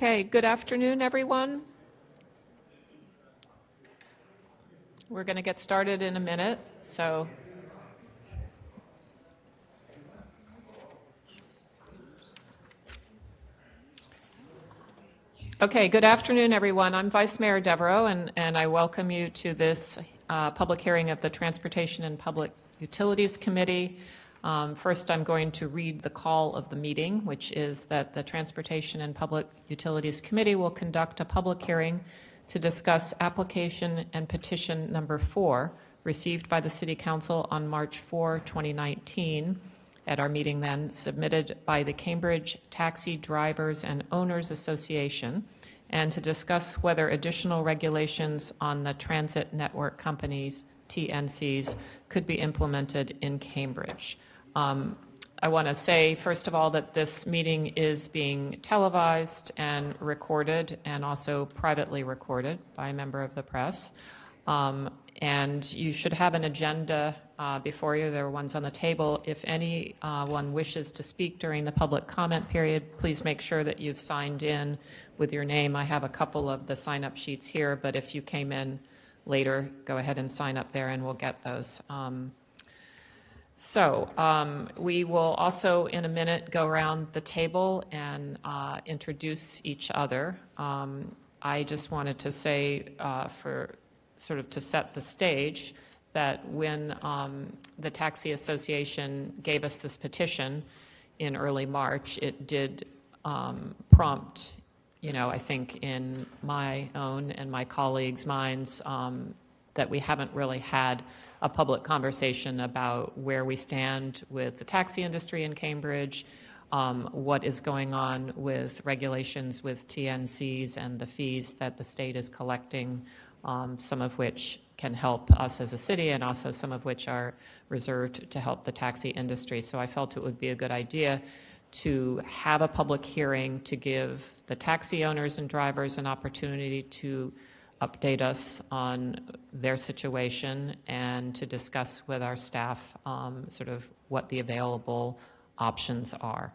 Okay, good afternoon, everyone. We're going to get started in a minute, so. Okay, good afternoon, everyone. I'm Vice Mayor Devereaux, and I welcome you to this public hearing of the Transportation and Public Utilities Committee. First, I'm going to read the call of the meeting, which is that the Transportation and Public Utilities Committee will conduct a public hearing to discuss application and petition number 4 received by the City Council on March 4, 2019, at our meeting then, submitted by the Cambridge Taxi Drivers and Owners Association, and to discuss whether additional regulations on the transit network companies, TNCs, could be implemented in Cambridge. I want to say, first of all, that this meeting is being televised and recorded and also privately recorded by a member of the press. And you should have an agenda before you. There are ones on the table. If anyone wishes to speak during the public comment period, please make sure that you've signed in with your name. I have a couple of the sign-up sheets here, but if you came in later, go ahead and sign up there and we'll get those. We will also, in a minute, go around the table and introduce each other. I just wanted to say, to set the stage, that when the Taxi Association gave us this petition in early March, it did prompt, I think in my own and my colleagues' minds, that we haven't really had a public conversation about where we stand with the taxi industry in Cambridge, what is going on with regulations with TNCs and the fees that the state is collecting, some of which can help us as a city and also some of which are reserved to help the taxi industry. So I felt it would be a good idea to have a public hearing to give the taxi owners and drivers an opportunity to update us on their situation and to discuss with our staff what the available options are.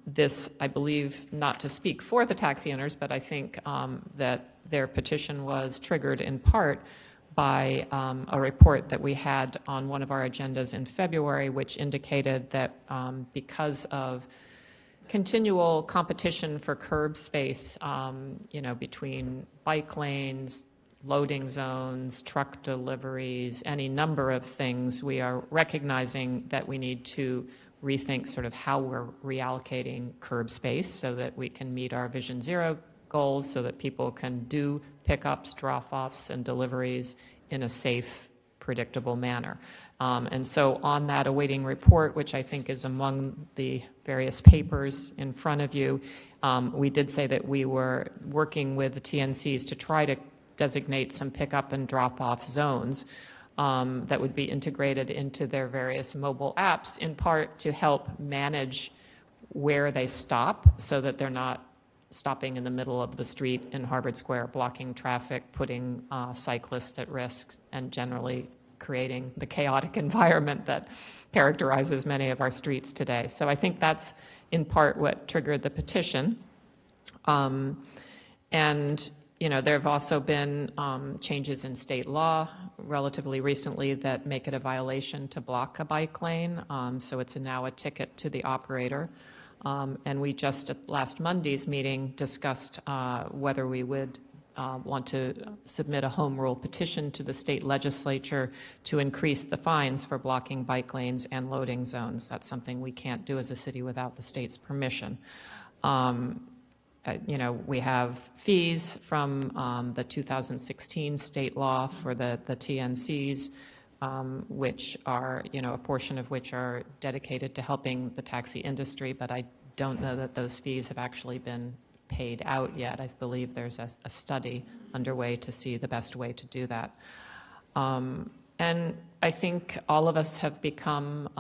This, I believe, not to speak for the taxi owners, but I think that their petition was triggered in part by a report that we had on one of our agendas in February, which indicated that because of continual competition for curb space, between bike lanes, loading zones, truck deliveries, any number of things, we are recognizing that we need to rethink how we're reallocating curb space so that we can meet our Vision Zero goals, so that people can do pickups, drop-offs, and deliveries in a safe, predictable manner. And so on that awaiting report, which I think is among the various papers in front of you, we did say that we were working with the TNCs to try to designate some pickup and drop-off zones that would be integrated into their various mobile apps, in part to help manage where they stop so that they're not stopping in the middle of the street in Harvard Square, blocking traffic, putting cyclists at risk, and generally creating the chaotic environment that characterizes many of our streets today. So I think that's in part what triggered the petition. There have also been changes in state law relatively recently that make it a violation to block a bike lane. So it's now a ticket to the operator. And we just at last Monday's meeting discussed whether we would want to submit a home rule petition to the state legislature to increase the fines for blocking bike lanes and loading zones. That's something we can't do as a city without the state's permission. We have fees from the 2016 state law for the TNCs, which are, a portion of which are dedicated to helping the taxi industry, but I don't know that those fees have actually been paid out yet. I believe there's a study underway to see the best way to do that. And I think all of us have become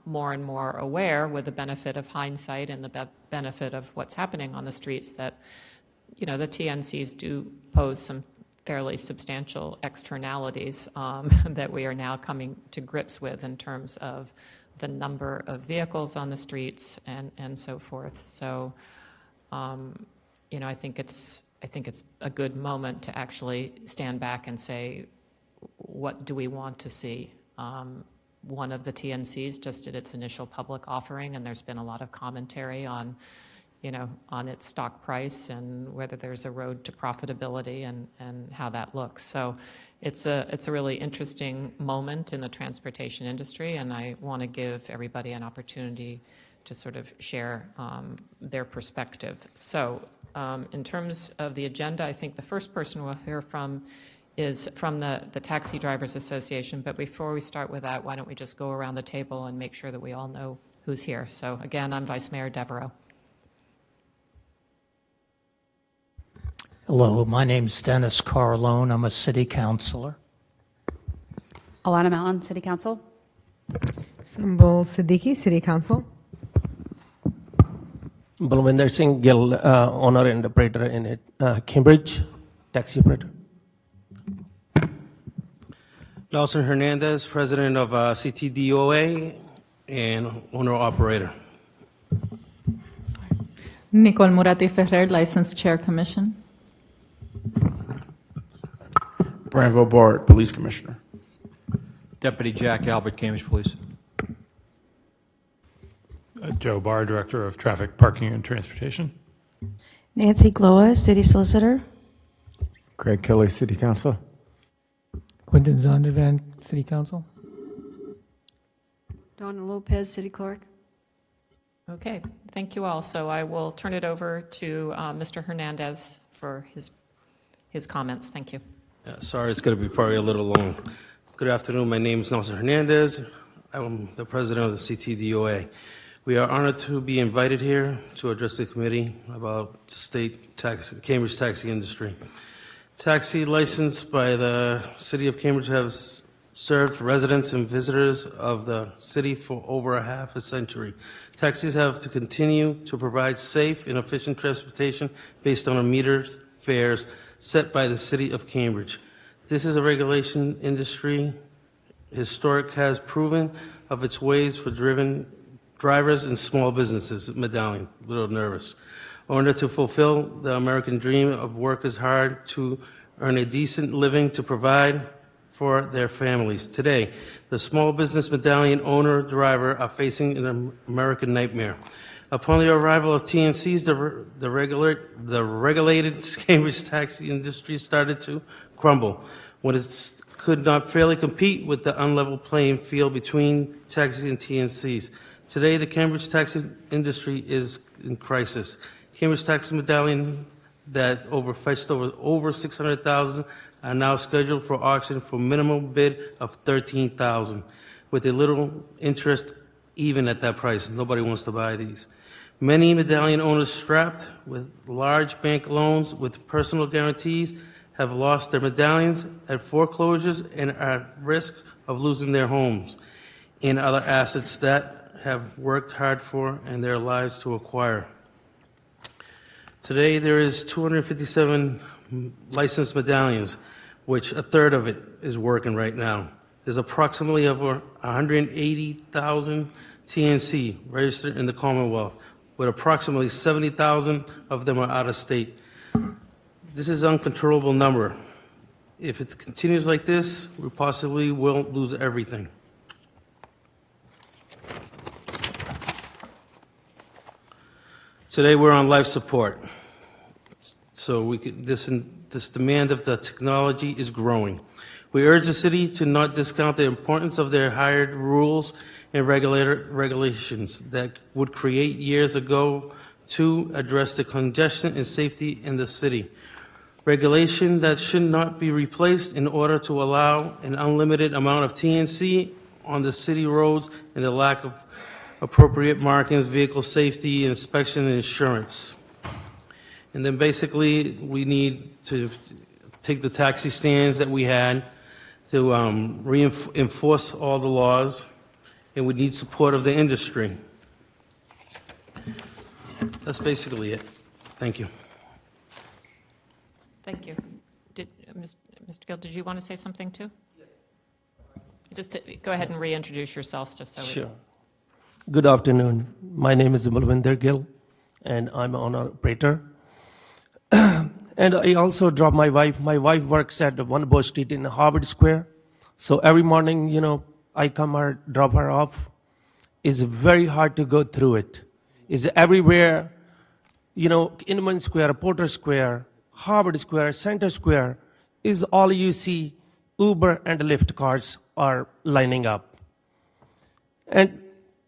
more and more aware, with the benefit of hindsight and the benefit of what's happening on the streets, that the TNCs do pose some fairly substantial externalities that we are now coming to grips with in terms of the number of vehicles on the streets and so forth. So I think it's a good moment to actually stand back and say, what do we want to see? One of the TNCs just did its initial public offering, and there's been a lot of commentary on its stock price and whether there's a road to profitability and how that looks. So it's a really interesting moment in the transportation industry, and I want to give everybody an opportunity to sort of share their perspective. So in terms of the agenda, I think the first person we'll hear from is from the Taxi Drivers Association. But before we start with that, why don't we just go around the table and make sure that we all know who's here. So again, I'm Vice Mayor Devereaux. Hello, my name's Dennis Carlone. I'm a city councilor. Alana Mellon, City Council. Sambol Siddiqui, City Council. Balwinder Singh Gill, owner and operator in Cambridge, taxi operator. Nelson Hernandez, president of CTDOA and owner-operator. Nicole Murati Ferrer, Licensed Chair Commission. Branville Bard, Police Commissioner. Deputy Jack Albert, Cambridge Police. Joe Barr, Director of Traffic, Parking, and Transportation. Nancy Gloa, City Solicitor. Craig Kelly, City Council. Quentin Zondervan, City Council. Donna Lopez, City Clerk. Okay, thank you all. So I will turn it over to Mr. Hernandez for his comments. Thank you. Sorry, it's going to be probably a little long. Good afternoon. My name is Nelson Hernandez. I'm the president of the CTDOA. We are honored to be invited here to address the committee about the state taxi, Cambridge taxi industry. Taxi licensed by the city of Cambridge have served residents and visitors of the city for over a half a century. Taxis have to continue to provide safe and efficient transportation based on a metered fares set by the city of Cambridge. This is a regulation industry. Historic has proven of its ways for drivers and small businesses. Medallion, a little nervous. In order to fulfill the American dream of workers hard to earn a decent living to provide for their families. Today, the small business medallion owner-driver are facing an American nightmare. Upon the arrival of TNCs, the regulated Cambridge taxi industry started to crumble when it could not fairly compete with the unlevel playing field between taxis and TNCs. Today, the Cambridge taxi industry is in crisis. Cambridge taxi medallion that overfetched over $600,000 are now scheduled for auction for minimum bid of $13,000, with a little interest even at that price. Nobody wants to buy these. Many medallion owners strapped with large bank loans with personal guarantees have lost their medallions at foreclosures and are at risk of losing their homes and other assets that have worked hard for and their lives to acquire. Today, there is 257 licensed medallions, which a third of it is working right now. There's approximately over 180,000 TNC registered in the Commonwealth, with approximately 70,000 of them are out of state. This is an uncontrollable number. If it continues like this, we possibly will lose everything. Today we're on life support. So this demand of the technology is growing. We urge the city to not discount the importance of their hired rules and regulations that would create years ago to address the congestion and safety in the city. Regulation that should not be replaced in order to allow an unlimited amount of TNC on the city roads and the lack of appropriate markings, vehicle safety, inspection, and insurance. And then basically, we need to take the taxi stands that we had to enforce all the laws, and we need support of the industry. That's basically it. Thank you. Thank you. Mr. Gill, did you want to say something too? Yes. Just go ahead and reintroduce yourself, just so. Sure. Good afternoon. My name is Balwinder Gill, and I'm an owner-operator. And I also drop my wife. My wife works at 1 Bush Street in Harvard Square. So every morning, I come or drop her off. It's very hard to go through it. It's everywhere, Inman Square, Porter Square, Harvard Square, Center Square, is all you see. Uber and Lyft cars are lining up. And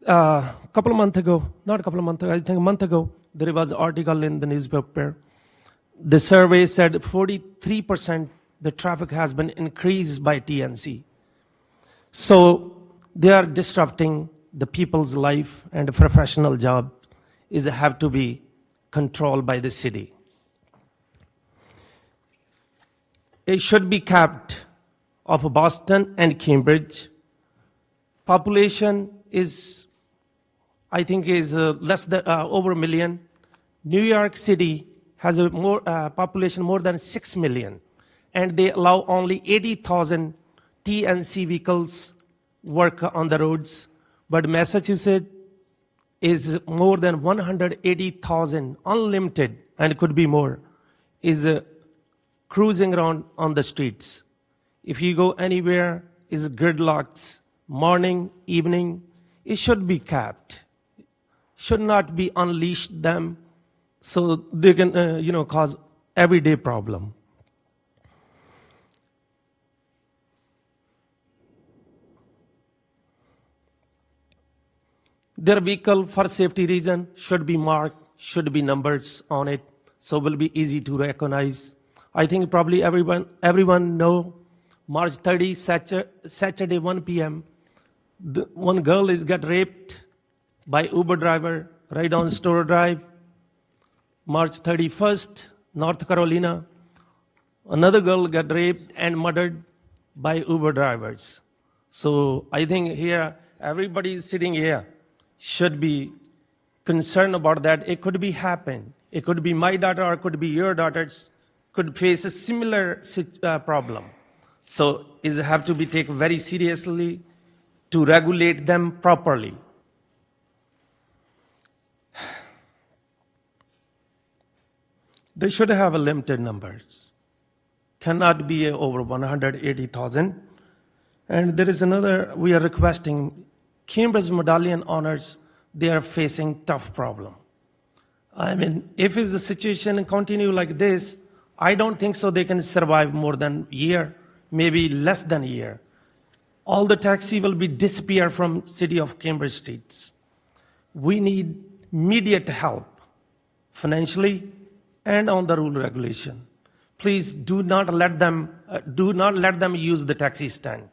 I think a month ago, there was an article in the newspaper. The survey said 43% the traffic has been increased by TNC. So they are disrupting the people's life, and a professional job have to be controlled by the city. It should be capped of Boston and Cambridge. Population is, I think, less than over 1 million. New York City has a population more than 6 million, and they allow only 80,000 TNC vehicles work on the roads. But Massachusetts is more than 180,000 unlimited, and it could be more, is cruising around on the streets. If you go anywhere, is gridlocks, morning, evening. It should be capped. Should not be unleashed them, so they can, cause everyday problem. Their vehicle, for safety reason, should be marked, should be numbers on it, so it will be easy to recognize. I think probably everyone know March 30, Saturday 1 p.m., one girl is got raped by Uber driver right on Store Drive. March 31st, North Carolina, another girl got raped and murdered by Uber drivers. So I think here, everybody sitting here should be concerned about that. It could be happen. It could be my daughter or it could be your daughters could face a similar problem. So it have to be taken very seriously to regulate them properly. They should have a limited numbers. Cannot be over 180,000. And there is another, we are requesting, Cambridge Medallion honors, they are facing tough problem. I mean, if the situation continue like this, I don't think so they can survive more than a year, maybe less than a year. All the taxi will be disappear from city of Cambridge streets. We need immediate help, financially and on the rule regulation. Please do not let them use the taxi stand.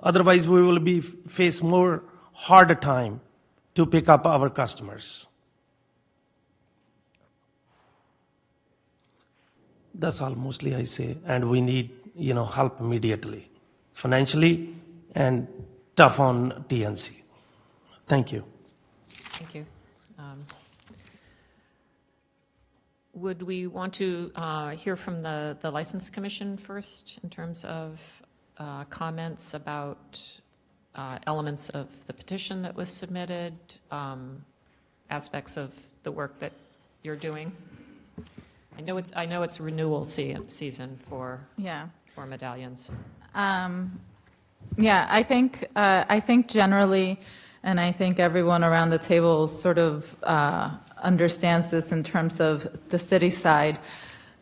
Otherwise, we will be face more harder time to pick up our customers. That's all mostly I say, and we need help immediately, financially and tough on TNC. Thank you. Thank you. Would we want to hear from the License Commission first in terms of comments about elements of the petition that was submitted, aspects of the work that you're doing? I know it's renewal season for medallions. I think generally, and I think everyone around the table sort of understands this in terms of the city side.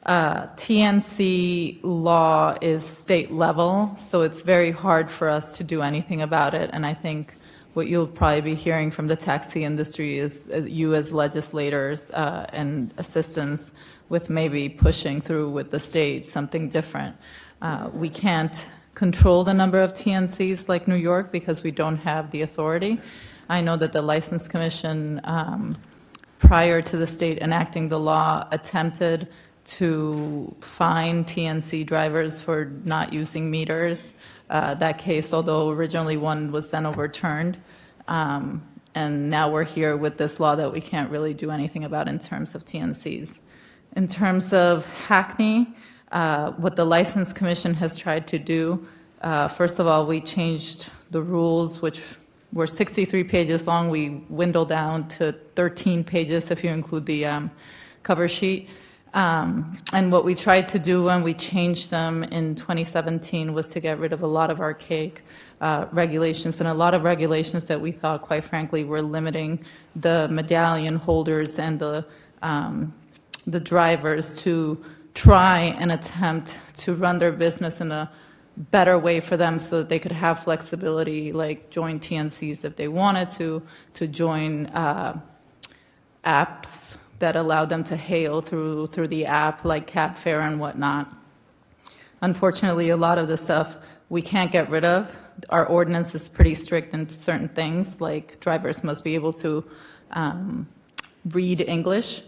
TNC law is state level, so it's very hard for us to do anything about it. And I think what you'll probably be hearing from the taxi industry is you as legislators and assistants with maybe pushing through with the state something different. We can't control the number of TNCs like New York because we don't have the authority. I know that the License Commission, prior to the state enacting the law, attempted to fine TNC drivers for not using meters. That case, although originally one was then overturned, and now we're here with this law that we can't really do anything about in terms of TNCs. In terms of Hackney, what the License Commission has tried to do, first of all, we changed the rules, which were 63 pages long. We dwindled down to 13 pages if you include the cover sheet. And what we tried to do when we changed them in 2017 was to get rid of a lot of archaic regulations, and a lot of regulations that we thought, quite frankly, were limiting the medallion holders and the drivers to try and attempt to run their business in a better way for them so that they could have flexibility, like join TNCs if they wanted to join apps that allowed them to hail through the app, like CabFare and whatnot. Unfortunately, a lot of the stuff we can't get rid of. Our ordinance is pretty strict in certain things, like drivers must be able to read English.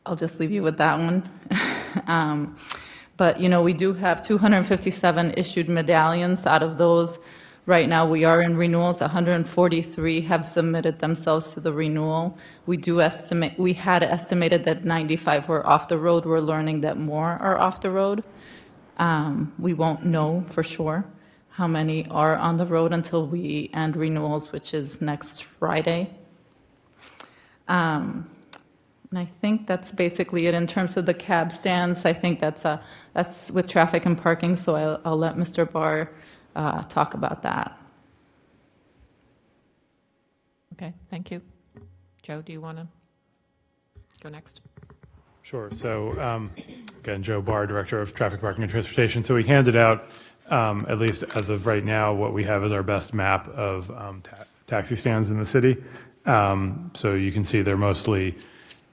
I'll just leave you with that one. But, you know, we do have 257 issued medallions. Out of those, right now we are in renewals. 143 have submitted themselves to the renewal. We had estimated that 95 were off the road. We're learning that more are off the road. We won't know for sure how many are on the road until we end renewals, which is next Friday. And I think that's basically it in terms of the cab stands. I think that's with traffic and parking, so I'll let Mr. Barr talk about that. Okay, thank you. Joe, do you want to go next? Sure. So, again, Joe Barr, Director of Traffic, Parking, and Transportation. So we handed out, at least as of right now, what we have as our best map of taxi stands in the city. So you can see they're mostly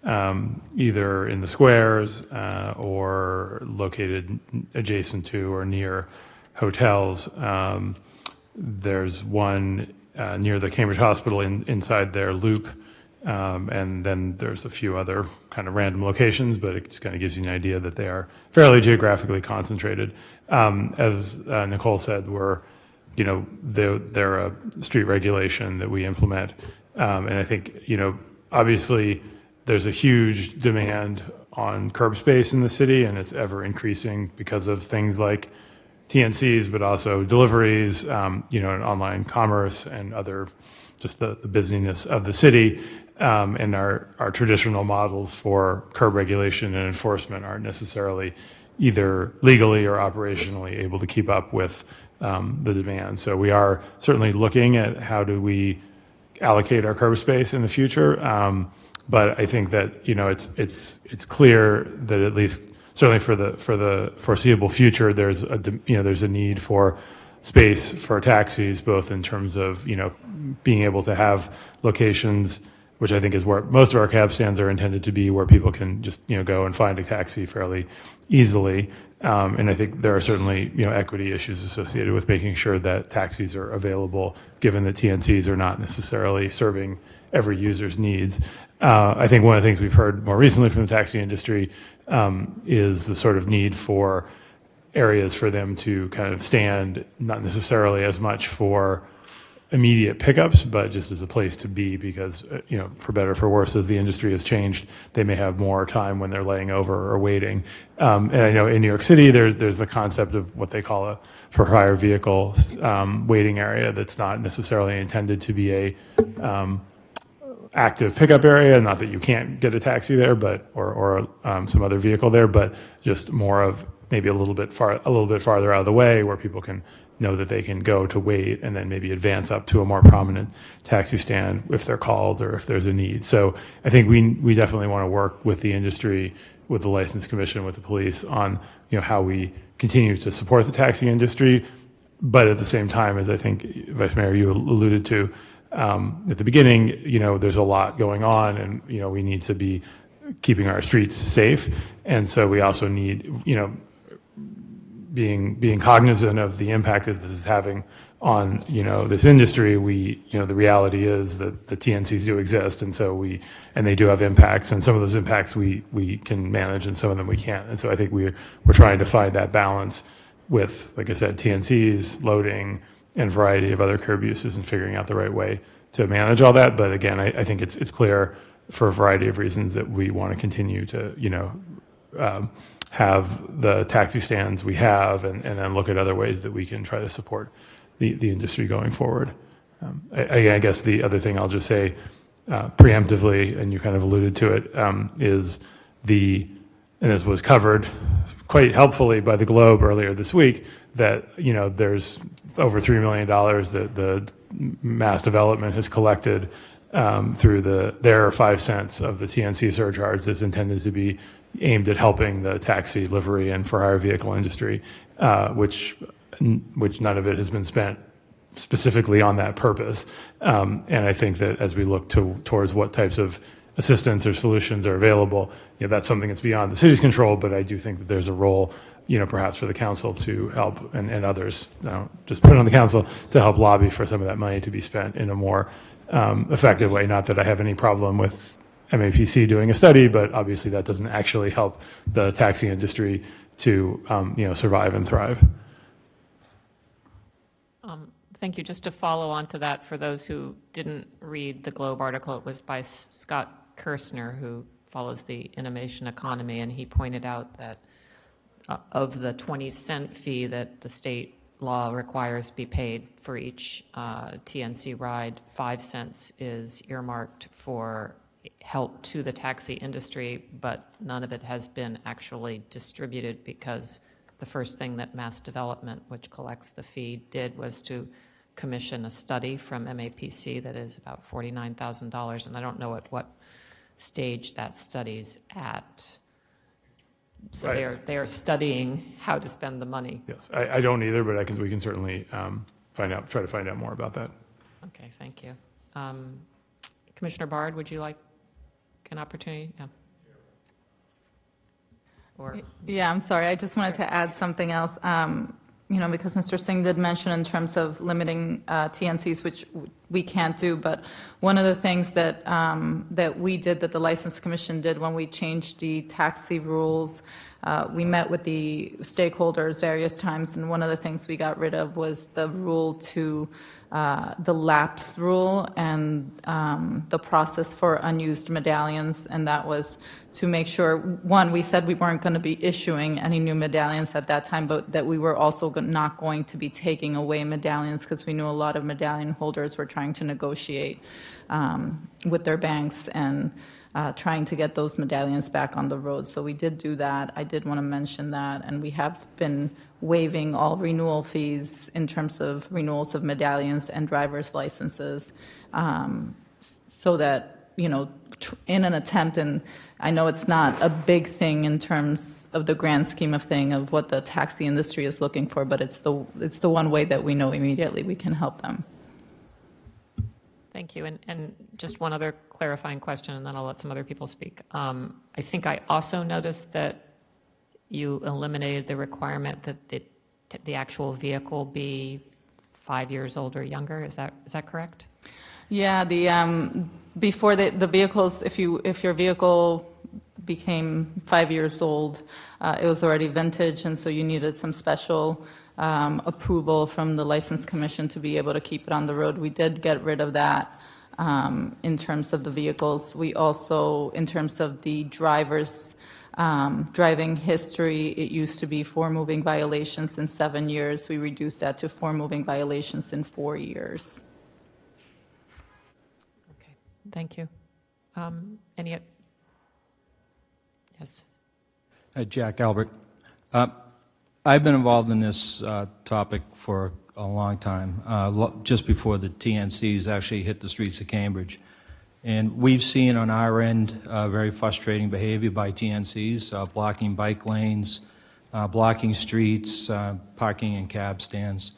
either in the squares or located adjacent to or near hotels. There's one near the Cambridge Hospital inside their loop, and then there's a few other kind of random locations, but it just kind of gives you an idea that they are fairly geographically concentrated. As Nicole said, they're a street regulation that we implement, and I think, obviously, there's a huge demand on curb space in the city, and it's ever increasing because of things like TNCs, but also deliveries, and online commerce and other, just the busyness of the city. And our traditional models for curb regulation and enforcement aren't necessarily either legally or operationally able to keep up with the demand. So we are certainly looking at how do we allocate our curb space in the future. But I think that it's clear that at least certainly for the foreseeable future, there's a need for space for taxis, both in terms of being able to have locations, which I think is where most of our cab stands are intended to be, where people can just go and find a taxi fairly easily. And I think there are certainly equity issues associated with making sure that taxis are available, given that TNCs are not necessarily serving every user's needs. I think one of the things we've heard more recently from the taxi industry is the sort of need for areas for them to kind of stand, not necessarily as much for immediate pickups, but just as a place to be, because for better or for worse, as the industry has changed, they may have more time when they're laying over or waiting. And I know in New York City, there's the concept of what they call a for hire vehicle waiting area that's not necessarily intended to be a active pickup area. Not that you can't get a taxi there, but or some other vehicle there, but just more of maybe a little bit farther out of the way, where people can know that they can go to wait and then maybe advance up to a more prominent taxi stand if they're called or if there's a need. So I think we definitely want to work with the industry, with the License Commission, with the police on how we continue to support the taxi industry, but at the same time, as I think Vice Mayor you alluded to at the beginning, there's a lot going on, and we need to be keeping our streets safe, and so we also need being cognizant of the impact that this is having on this industry. The reality is that the TNCs do exist, and so they do have impacts, and some of those impacts we can manage, and some of them we can't. And so I think we're trying to find that balance with, like I said, TNCs, loading, and a variety of other curb uses, and figuring out the right way to manage all that. But again, I think it's clear for a variety of reasons that we want to continue to have the taxi stands we have, and then look at other ways that we can try to support the industry going forward. I guess the other thing I'll just say, preemptively, and you kind of alluded to it, is and this was covered quite helpfully by the Globe earlier this week, that, there's over $3 million that the Mass Development has collected through their 5 cents of the TNC surcharge that's intended to be aimed at helping the taxi, livery, and for-hire vehicle industry, which none of it has been spent specifically on that purpose. And I think that as we look towards what types of assistance or solutions are available, that's something that's beyond the city's control, but I do think that there's a role, perhaps for the council to help, and others, just put it on the council to help lobby for some of that money to be spent in a more effective way. Not that I have any problem with MAPC doing a study, but obviously that doesn't actually help the taxi industry to, survive and thrive. Thank you. Just to follow on to that, for those who didn't read the Globe article, it was by Scott Kirshner, who follows the innovation economy, and he pointed out that of the 20-cent fee that the state law requires be paid for each TNC ride, 5 cents is earmarked for help to the taxi industry, but none of it has been actually distributed, because the first thing that Mass Development, which collects the fee, did was to commission a study from MAPC that is about $49,000, and I don't know at what stage that study's at. So Right. they are studying how to spend the money. Yes, I don't either, but we can certainly try to find out more about that. Okay, thank you. Commissioner Bard, would you like an opportunity? Yeah. Or Yeah, I'm sorry. I just wanted to add something else. Because Mr. Singh did mention in terms of limiting TNCs, which we can't do, but one of the things that we did, that the License Commission did when we changed the taxi rules, we met with the stakeholders various times, and one of the things we got rid of was the rule to the lapse rule and the process for unused medallions, and that was to make sure, one, we said we weren't going to be issuing any new medallions at that time, but that we were also not going to be taking away medallions, because we knew a lot of medallion holders were trying to negotiate with their banks and trying to get those medallions back on the road. So we did do that. I did want to mention that, and we have been waiving all renewal fees in terms of renewals of medallions and driver's licenses, so that, in an attempt, and I know it's not a big thing in terms of the grand scheme of thing of what the taxi industry is looking for, but it's the one way that we know immediately we can help them. Thank you. And just one other clarifying question, and then I'll let some other people speak. I think I also noticed that you eliminated the requirement that the actual vehicle be 5 years old or younger. Is that correct? Yeah, before the vehicles, if your vehicle became 5 years old, it was already vintage, and so you needed some special approval from the License Commission to be able to keep it on the road. We did get rid of that in terms of the vehicles. We also, in terms of the driver's driving history, it used to be 4 moving violations in 7 years. We reduced that to 4 moving violations in 4 years. Okay, thank you. Yes. Jack Albert. I've been involved in this topic for a long time, just before the TNCs actually hit the streets of Cambridge. And we've seen on our end very frustrating behavior by TNCs, blocking bike lanes, blocking streets, parking in cab stands.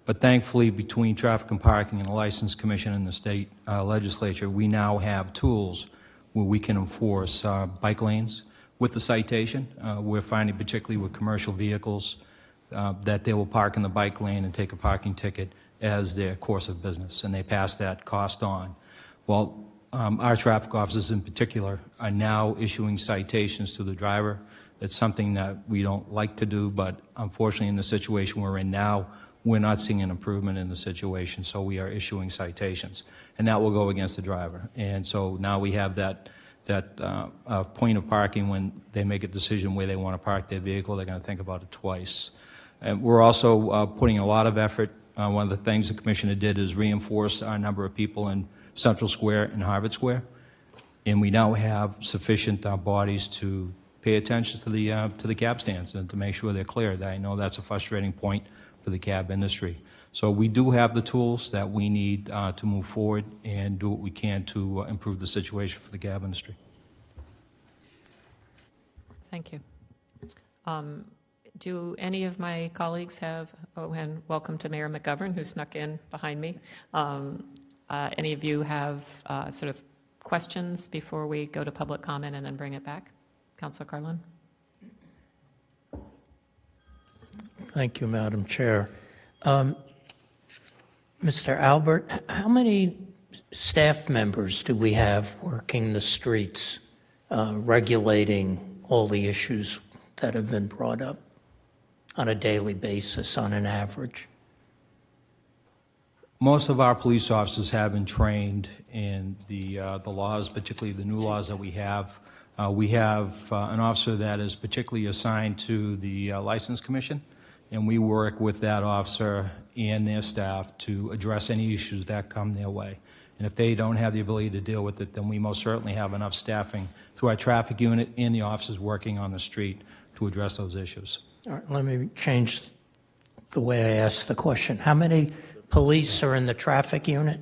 But thankfully, between Traffic and Parking and the License Commission and the state legislature, we now have tools where we can enforce bike lanes with the citation. We're finding, particularly with commercial vehicles, that they will park in the bike lane and take a parking ticket as their course of business, and they pass that cost on. Well, our traffic officers in particular are now issuing citations to the driver. It's something that we don't like to do, but unfortunately in the situation we're in now, we're not seeing an improvement in the situation, so we are issuing citations. And that will go against the driver. And so now we have that point of parking. When they make a decision where they want to park their vehicle, they're going to think about it twice. And we're also putting a lot of effort. One of the things the Commissioner did is reinforce our number of people in Central Square and Harvard Square. And we now have sufficient bodies to pay attention to the cab stands and to make sure they're cleared. I know that's a frustrating point for the cab industry. So we do have the tools that we need to move forward and do what we can to improve the situation for the cab industry. Thank you. Do any of my colleagues have, and welcome to Mayor McGovern, who snuck in behind me. Any of you have sort of questions before we go to public comment and then bring it back? Councilor Carlin? Thank you, Madam Chair. Mr. Albert, how many staff members do we have working the streets, regulating all the issues that have been brought up on a daily basis, on an average? Most of our police officers have been trained in the laws, particularly the new laws that we have. We have an officer that is particularly assigned to the License Commission, and we work with that officer and their staff to address any issues that come their way. And if they don't have the ability to deal with it, then we most certainly have enough staffing through our traffic unit and the officers working on the street to address those issues. All right, let me change the way I asked the question. How many police are in the traffic unit?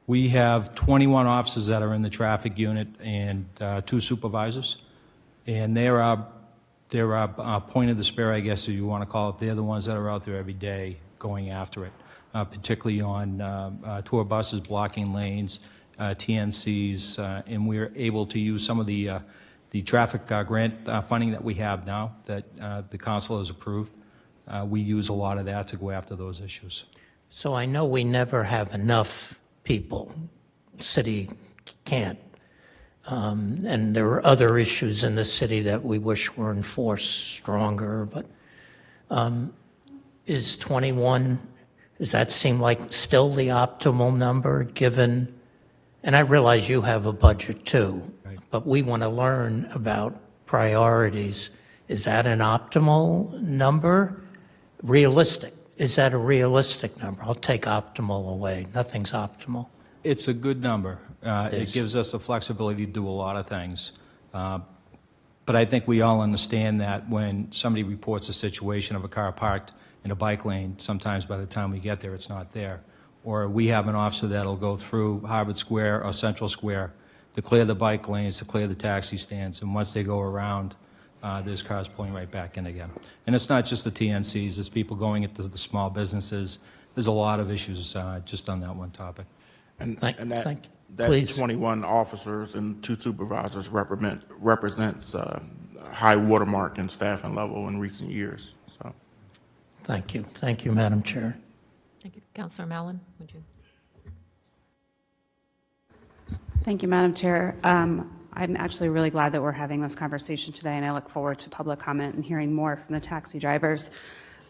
We have 21 officers that are in the traffic unit and 2 supervisors. And they're our point of the spear, I guess, if you want to call it. They're the ones that are out there every day going after it, particularly on tour buses, blocking lanes, TNCs, and we're able to use some of the traffic grant funding that we have now that the council has approved. We use a lot of that to go after those issues. So I know we never have enough people. City can't. And there are other issues in the city that we wish were enforced stronger, but is 21, does that seem like still the optimal number given, and I realize you have a budget too, right, but we want to learn about priorities. Is that an optimal number? Realistic? Is that a realistic number? I'll take optimal away. Nothing's optimal. It's a good number. It is. gives us the flexibility to do a lot of things. But I think we all understand that when somebody reports a situation of a car parked in a bike lane, sometimes by the time we get there, it's not there. Or we have an officer that'll go through Harvard Square or Central Square to clear the bike lanes, to clear the taxi stands, and once they go around, there's cars pulling right back in again. And it's not just the TNCs, it's people going into the small businesses. There's a lot of issues just on that one topic. And Thank you. that Please. 21 officers and 2 supervisors represents a high watermark in staffing level in recent years. So, Thank you. Thank you, Madam Chair. Thank you. Councilor Mallon, would you? Thank you, Madam Chair. I'm actually really glad that we're having this conversation today, and I look forward to public comment and hearing more from the taxi drivers.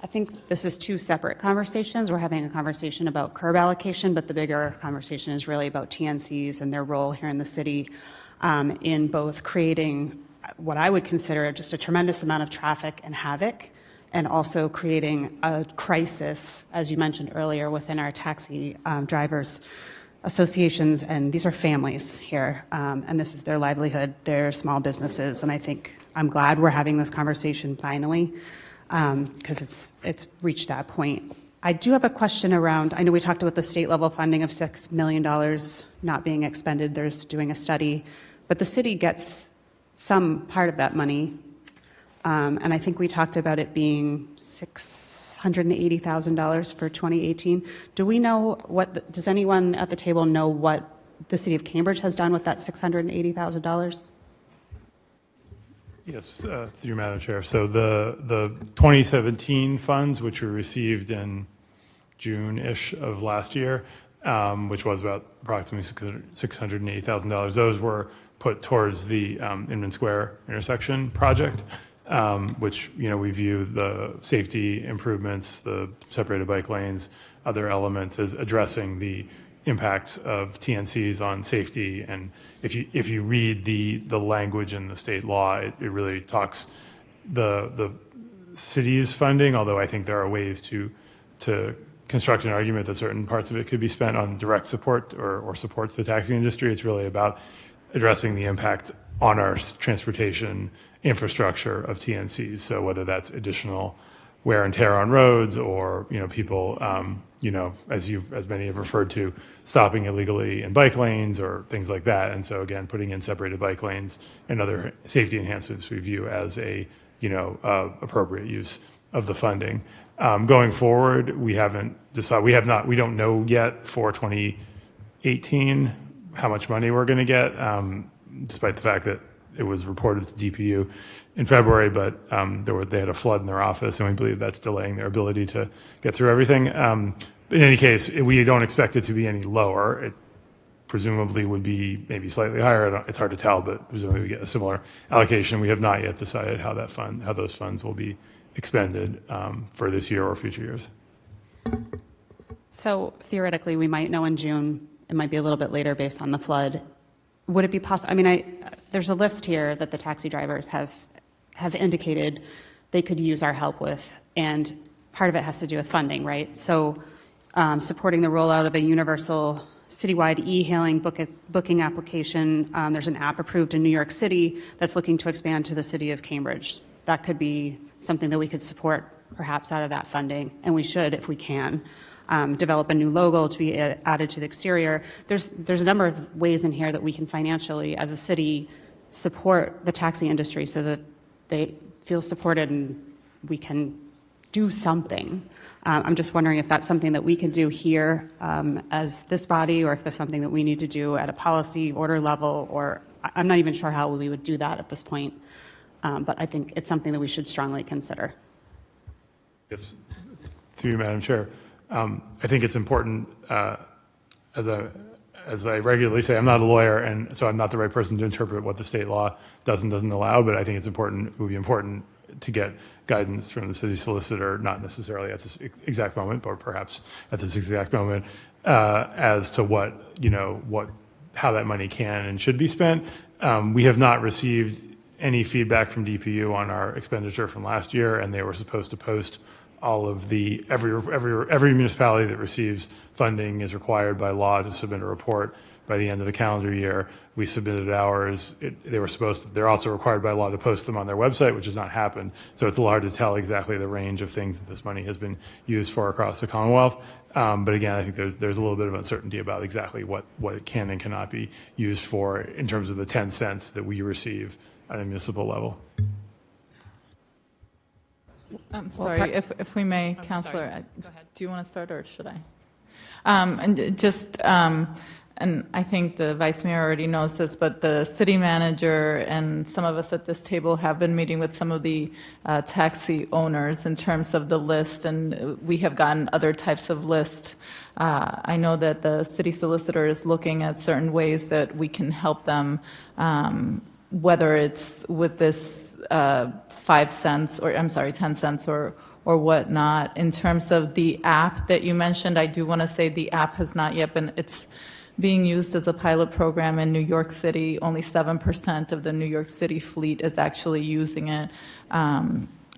I think this is 2 separate conversations. We're having a conversation about curb allocation, but the bigger conversation is really about TNCs and their role here in the city in both creating what I would consider just a tremendous amount of traffic and havoc, and also creating a crisis, as you mentioned earlier, within our taxi drivers associations, and these are families here, and this is their livelihood, their small businesses, and I think I'm glad we're having this conversation finally, because it's reached that point. I do have a question around, I know we talked about the state level funding of $6 million not being expended, there's doing a study, but the city gets some part of that money, and I think we talked about it being $680,000 for 2018. Do we know does anyone at the table know what the city of Cambridge has done with that $680,000? Yes, through you, Madam Chair. So the 2017 funds, which were received in June-ish of last year, which was about approximately $680,000, those were put towards the Inman Square intersection project, which, we view the safety improvements, the separated bike lanes, other elements as addressing the impacts of TNCs on safety. And if you read the language in the state law, it really talks the city's funding, although I think there are ways to construct an argument that certain parts of it could be spent on direct support or support to the taxi industry. It's really about addressing the impact on our transportation infrastructure of TNCs. So whether that's additional wear and tear on roads, or people, as many have referred to, stopping illegally in bike lanes or things like that. And so again, putting in separated bike lanes and other safety enhancements we view as a appropriate use of the funding. Going forward, we haven't decided. We don't know yet for 2018 how much money we're going to get, despite the fact that it was reported to DPU in February, but they had a flood in their office, and we believe that's delaying their ability to get through everything. In any case, we don't expect it to be any lower. It presumably would be maybe slightly higher. It's hard to tell, but presumably we get a similar allocation. We have not yet decided how those funds will be expended for this year or future years. So theoretically, we might know in June. It might be a little bit later based on the flood. Would it be possible? I mean, there's a list here that the taxi drivers have indicated they could use our help with, and part of it has to do with funding, right? So supporting the rollout of a universal citywide e-hailing booking application. There's an app approved in New York City that's looking to expand to the city of Cambridge. That could be something that we could support perhaps out of that funding, and we should if we can. Develop a new logo to be added to the exterior. There's a number of ways in here that we can financially, as a city, support the taxi industry so that they feel supported and we can do something. I'm just wondering if that's something that we can do here as this body, or if there's something that we need to do at a policy order level, or I'm not even sure how we would do that at this point. But I think it's something that we should strongly consider. Yes, through you, Madam Chair. I think it's important, as I regularly say, I'm not a lawyer, and so I'm not the right person to interpret what the state law does and doesn't allow, but I think it would be important to get guidance from the city solicitor, not necessarily at this exact moment, but perhaps at this exact moment, as to how that money can and should be spent. We have not received any feedback from DPU on our expenditure from last year, and they were supposed to post all of every municipality that receives funding is required by law to submit a report by the end of the calendar year. We submitted ours. They're also required by law to post them on their website, which has not happened. So it's a little hard to tell exactly the range of things that this money has been used for across the Commonwealth. But again, I think there's a little bit of uncertainty about exactly what it can and cannot be used for in terms of the 10 cents that we receive at a municipal level. I'm sorry, if we may, Councillor, Go ahead. do you want to start or should I? And I think the Vice Mayor already knows this, but the city manager and some of us at this table have been meeting with some of the taxi owners in terms of the list, and we have gotten other types of lists. I know that the city solicitor is looking at certain ways that we can help them, whether it's with this 5 cents, or I'm sorry, 10 cents or whatnot. In terms of the app that you mentioned, I do want to say the app has not yet been, it's being used as a pilot program in New York City. Only 7% of the New York City fleet is actually using it.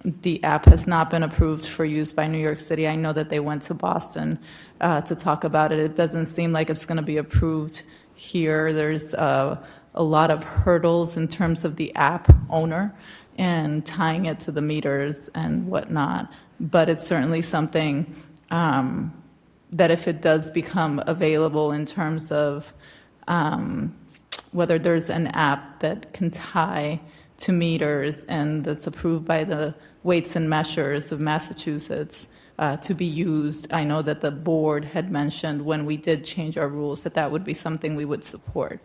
The app has not been approved for use by New York City. I know that they went to Boston to talk about it. It doesn't seem like it's going to be approved here. There's a lot of hurdles in terms of the app owner and tying it to the meters and whatnot. But it's certainly something that if it does become available in terms of whether there's an app that can tie to meters and that's approved by the Weights and Measures of Massachusetts to be used. I know that the board had mentioned when we did change our rules that would be something we would support.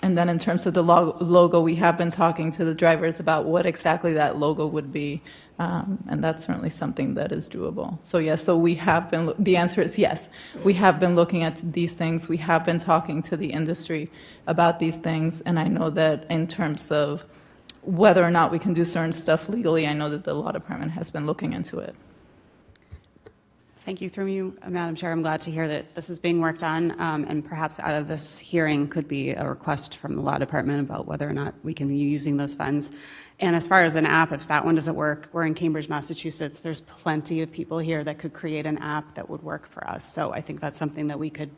And then in terms of the logo, we have been talking to the drivers about what exactly that logo would be, and that's certainly something that is doable. So yes, so we have been, the answer is yes. We have been looking at these things. We have been talking to the industry about these things, and I know that in terms of whether or not we can do certain stuff legally, I know that the law department has been looking into it. Thank you. Through you, Madam Chair, I'm glad to hear that this is being worked on, and perhaps out of this hearing could be a request from the Law Department about whether or not we can be using those funds. And as far as an app, if that one doesn't work, we're in Cambridge, Massachusetts. There's plenty of people here that could create an app that would work for us. So I think that's something that we could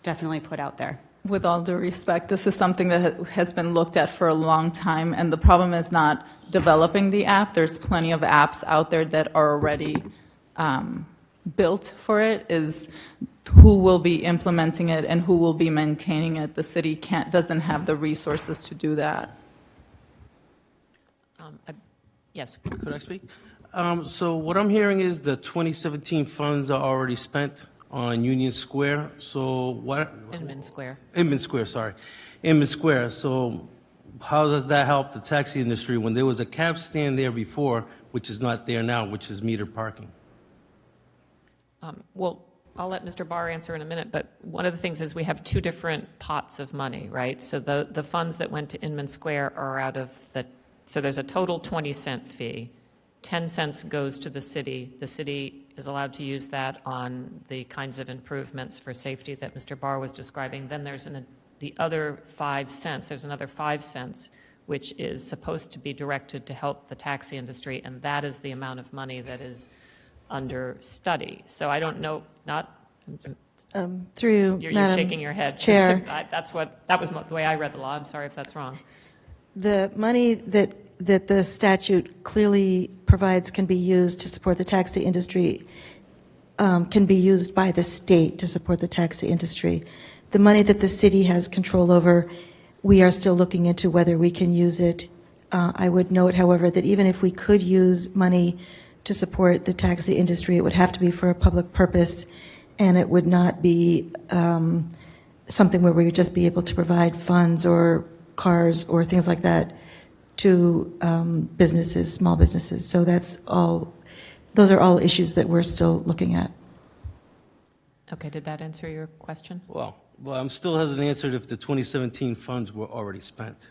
definitely put out there. With all due respect, this is something that has been looked at for a long time, and the problem is not developing the app. There's plenty of apps out there that are already built for it. Is who will be implementing it and who will be maintaining it. The city doesn't have the resources to do that. Yes. Could I speak? So what I'm hearing is the 2017 funds are already spent on Union Square. So what? Inman Square. Inman Square, sorry. Inman Square. So how does that help the taxi industry when there was a cab stand there before, which is not there now, which is metered parking? Well, I'll let Mr. Barr answer in a minute, but one of the things is we have two different pots of money, right? So the funds that went to Inman Square are out of so there's a total 20-cent fee. 10 cents goes to the city. The city is allowed to use that on the kinds of improvements for safety that Mr. Barr was describing. Then there's the other 5 cents. There's another 5 cents, which is supposed to be directed to help the taxi industry, and that is the amount of money that is under study. So I don't know, Through you're Madam shaking your head. Chair, That was the way I read the law. I'm sorry if that's wrong. the money that the statute clearly provides can be used to support the taxi industry, can be used by the state to support the taxi industry. The money that the city has control over, we are still looking into whether we can use it. I would note, however, that even if we could use money to support the taxi industry, it would have to be for a public purpose, and it would not be something where we would just be able to provide funds or cars or things like that to businesses, small businesses. So those are all issues that we're still looking at. Okay, did that answer your question? Well, I'm still hasn't answered if the 2017 funds were already spent.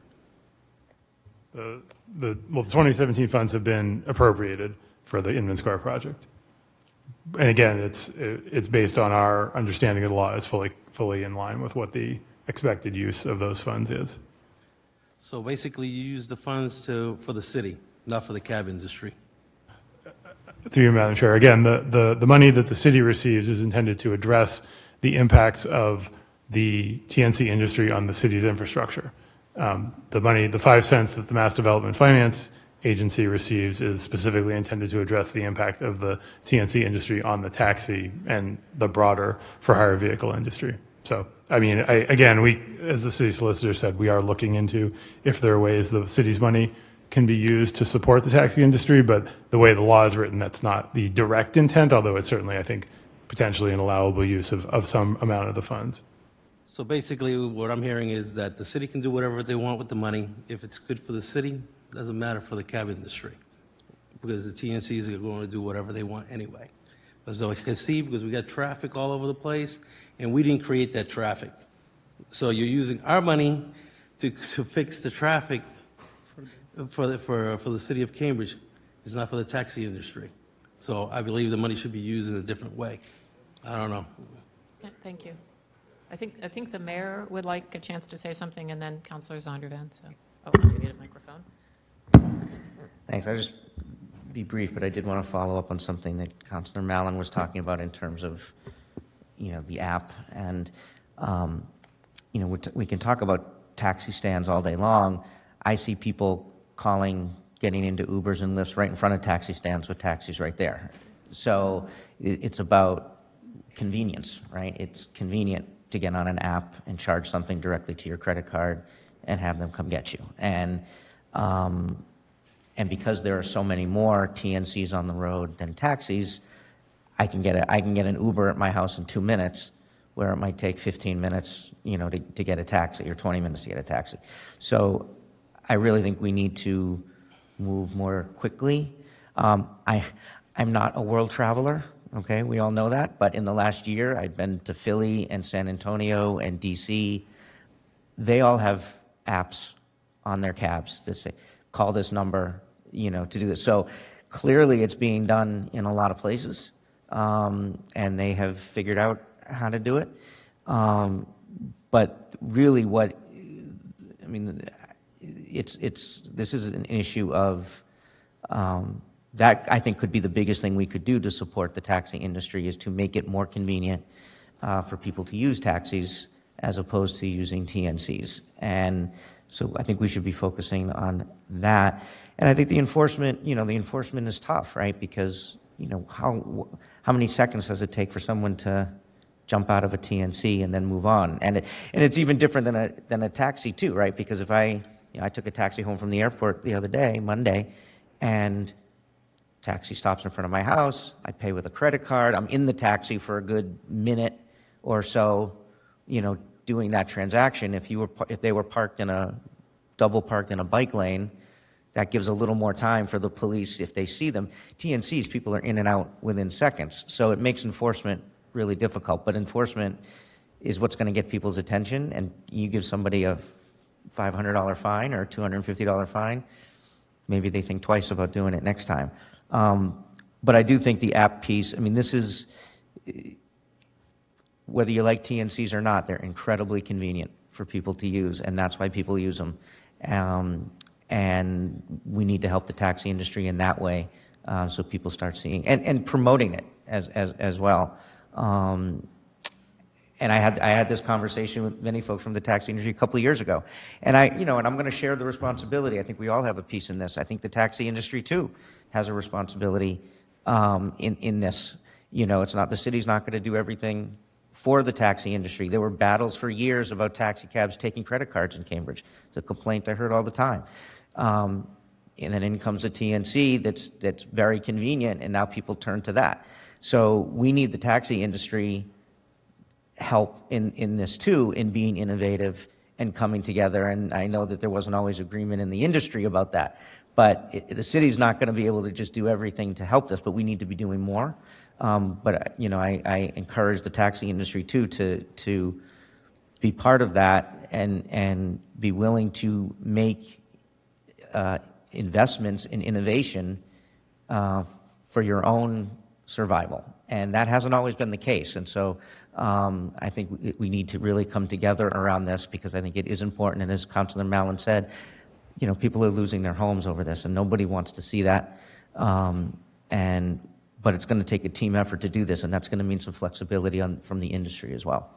The 2017 funds have been appropriated for the Inman Square project. And again, it's based on our understanding of the law. It's fully in line with what the expected use of those funds is. So basically, you use the funds for the city, not for the cab industry. Through you, Madam Chair, again, the money that the city receives is intended to address the impacts of the TNC industry on the city's infrastructure. The money, the 5 cents that the Mass Development Finance Agency receives is specifically intended to address the impact of the TNC industry on the taxi and the broader for-hire vehicle industry. So, I mean, we, as the city solicitor said, we are looking into if there are ways the city's money can be used to support the taxi industry, but the way the law is written, that's not the direct intent, although it's certainly, I think, potentially an allowable use of some amount of the funds. So basically, what I'm hearing is that the city can do whatever they want with the money. If it's good for the city, it doesn't matter for the cab industry, because the TNCs are going to do whatever they want anyway. As though you can see, because we got traffic all over the place, and we didn't create that traffic. So you're using our money to fix the traffic for the city of Cambridge. It's not for the taxi industry. So I believe the money should be used in a different way. I don't know. Yeah, thank you. I think the mayor would like a chance to say something, and then Councilor Zondervan. So, you need a microphone. Thanks. I'll just be brief, but I did want to follow up on something that Councilor Mallon was talking about in terms of, the app. And, we can talk about taxi stands all day long. I see people getting into Ubers and Lyfts right in front of taxi stands with taxis right there. So it's about convenience, right? It's convenient to get on an app and charge something directly to your credit card and have them come get you. And because there are so many more TNCs on the road than taxis, I can get an Uber at my house in 2 minutes, where it might take 15 minutes, to get a taxi, or 20 minutes to get a taxi. So I really think we need to move more quickly. I'm not a world traveler, okay? We all know that. But in the last year, I've been to Philly and San Antonio and DC. They all have apps on their cabs that say, call this number, to do this. So clearly it's being done in a lot of places. and they have figured out how to do it. But really, this is an issue of that I think could be the biggest thing we could do to support the taxi industry, is to make it more convenient for people to use taxis as opposed to using TNCs. And so I think we should be focusing on that. And I think the enforcement is tough, right? Because, how many seconds does it take for someone to jump out of a TNC and then move on? And it's even different than a taxi too, right? Because if I took a taxi home from the airport the other day, Monday, and taxi stops in front of my house, I pay with a credit card, I'm in the taxi for a good minute or so, doing that transaction. If they were double parked in a bike lane, that gives a little more time for the police if they see them. TNCs, people are in and out within seconds, so it makes enforcement really difficult. But enforcement is what's going to get people's attention, and you give somebody a $500 fine or a $250 fine, maybe they think twice about doing it next time. But I do think the app piece, this is, whether you like TNCs or not, they're incredibly convenient for people to use, and that's why people use them. And we need to help the taxi industry in that way, so people start seeing and promoting it as well. And I had this conversation with many folks from the taxi industry a couple of years ago, and and I'm going to share the responsibility. I think we all have a piece in this. I think the taxi industry too has a responsibility in this. It's not, the city's not going to do everything for the taxi industry. There were battles for years about taxi cabs taking credit cards in Cambridge. It's a complaint I heard all the time. And then in comes a TNC that's very convenient, and now people turn to that. So we need the taxi industry help in this too, in being innovative and coming together. And I know that there wasn't always agreement in the industry about that, but the city's not going to be able to just do everything to help this, but we need to be doing more. But I encourage the taxi industry too to be part of that and be willing to make investments in innovation for your own survival. And that hasn't always been the case. And so I think we need to really come together around this, because I think it is important. And as Councilor Mallon said, people are losing their homes over this, and nobody wants to see that. But it's going to take a team effort to do this, and that's going to mean some flexibility from the industry as well.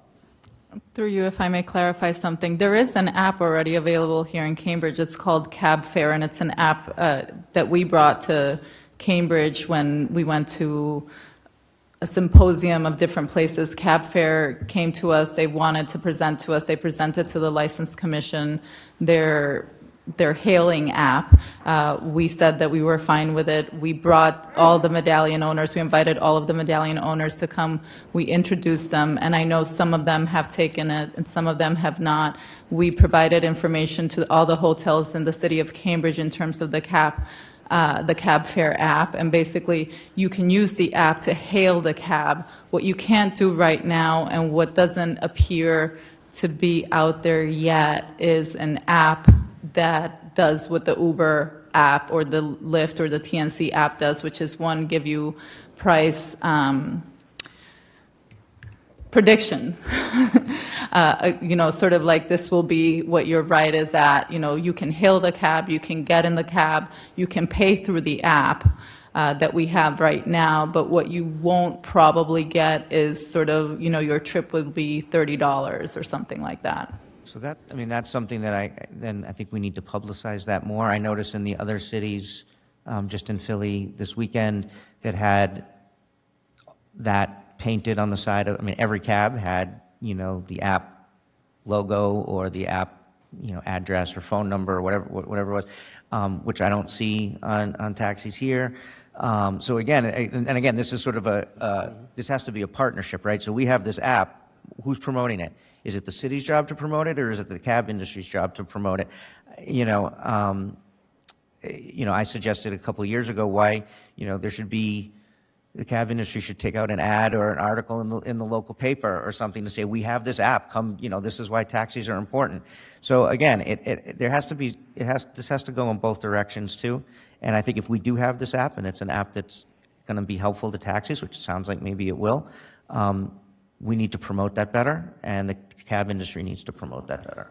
Through you, if I may clarify something, there is an app already available here in Cambridge. It's called Cab Fare, and it's an app that we brought to Cambridge when we went to a symposium of different places. Cab Fare came to us. They wanted to present to us. They presented to the License Commission their hailing app. We said that we were fine with it. We brought all the medallion owners. We invited all of the medallion owners to come. We introduced them, and I know some of them have taken it and some of them have not. We provided information to all the hotels in the city of Cambridge in terms of the Cab Fare app, and basically you can use the app to hail the cab. What you can't do right now, and what doesn't appear to be out there yet, is an app that does what the Uber app or the Lyft or the TNC app does, which is one, give you price prediction. Sort of like, this will be what your ride is at. You can hail the cab, you can get in the cab, you can pay through the app that we have right now, but what you won't probably get is sort of, your trip would be $30 or something like that. So that's something that I think we need to publicize that more. I noticed in the other cities, just in Philly this weekend, that had that painted on the side of, every cab had, the app logo or the app, address or phone number or whatever it was, which I don't see on taxis here. So again, this is sort of this has to be a partnership, right? So we have this app. Who's promoting it? Is it the city's job to promote it, or is it the cab industry's job to promote it? I suggested a couple of years ago why, there should be, the cab industry should take out an ad or an article in the local paper or something to say, we have this app, come, this is why taxis are important. So again, this has to go in both directions too. And I think if we do have this app, and it's an app that's going to be helpful to taxis, which sounds like maybe it will, we need to promote that better, and the cab industry needs to promote that better.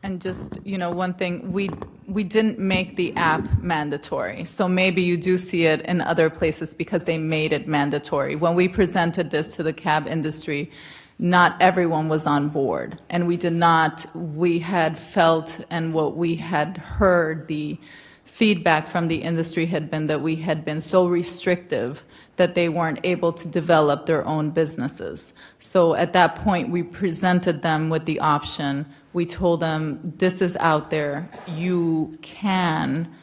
And just, one thing, we didn't make the app mandatory. So maybe you do see it in other places because they made it mandatory. When we presented this to the cab industry, not everyone was on board. And we had felt, and what we had heard, the feedback from the industry had been that we had been so restrictive that they weren't able to develop their own businesses. So at that point, we presented them with the option. We told them, this is out there. You can,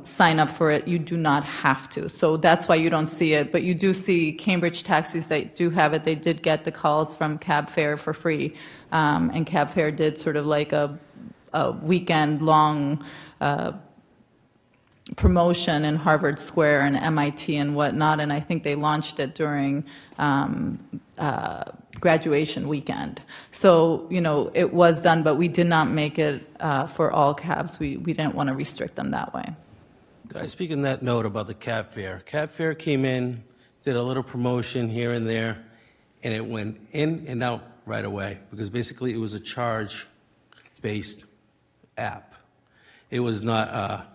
sign up for it. You do not have to. So that's why you don't see it. But you do see Cambridge taxis that do have it. They did get the calls from Cab Fair for free. And Cab Fair did sort of like a weekend-long promotion in Harvard Square and MIT and whatnot, and I think they launched it during graduation weekend. So, it was done, but we did not make it for all cabs. We didn't want to restrict them that way. Could I speak on that note about the Cab Fair? Cab Fair came in, did a little promotion here and there, and it went in and out right away, because basically it was a charge-based app. It was not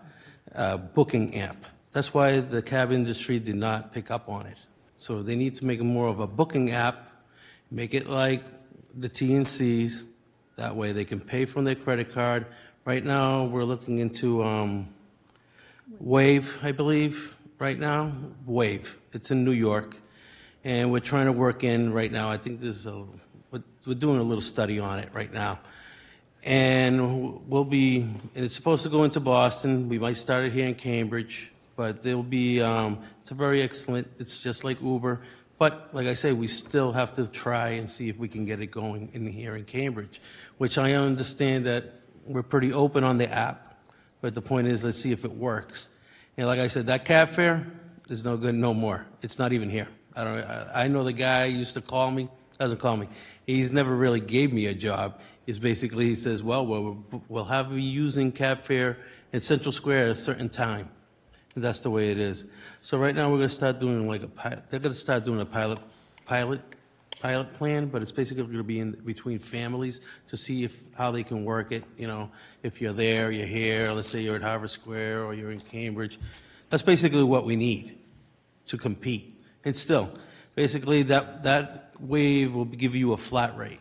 a booking app. That's why the cab industry did not pick up on it. So they need to make it more of a booking app, make it like the TNCs. That way they can pay from their credit card. Right now, we're looking into Wave, I believe, right now. Wave. It's in New York. And we're trying to work in right now. I think we're doing a little study on it right now. And and it's supposed to go into Boston. We might start it here in Cambridge, but there'll be, it's a very excellent, it's just like Uber. But like I say, we still have to try and see if we can get it going in here in Cambridge, which I understand that we're pretty open on the app, but the point is, let's see if it works. And like I said, that Cab Fair is no good no more. It's not even here. I know the guy used to call me, doesn't call me. He's never really gave me a job. Is basically, he says, well, we'll have you using Cab Fair in Central Square at a certain time. And that's the way it is. So right now we're going to start doing they're going to start doing a pilot plan, but it's basically going to be in between families to see how they can work it. If you're there, you're here, let's say you're at Harvard Square or you're in Cambridge. That's basically what we need to compete. And still, basically that wave will give you a flat rate.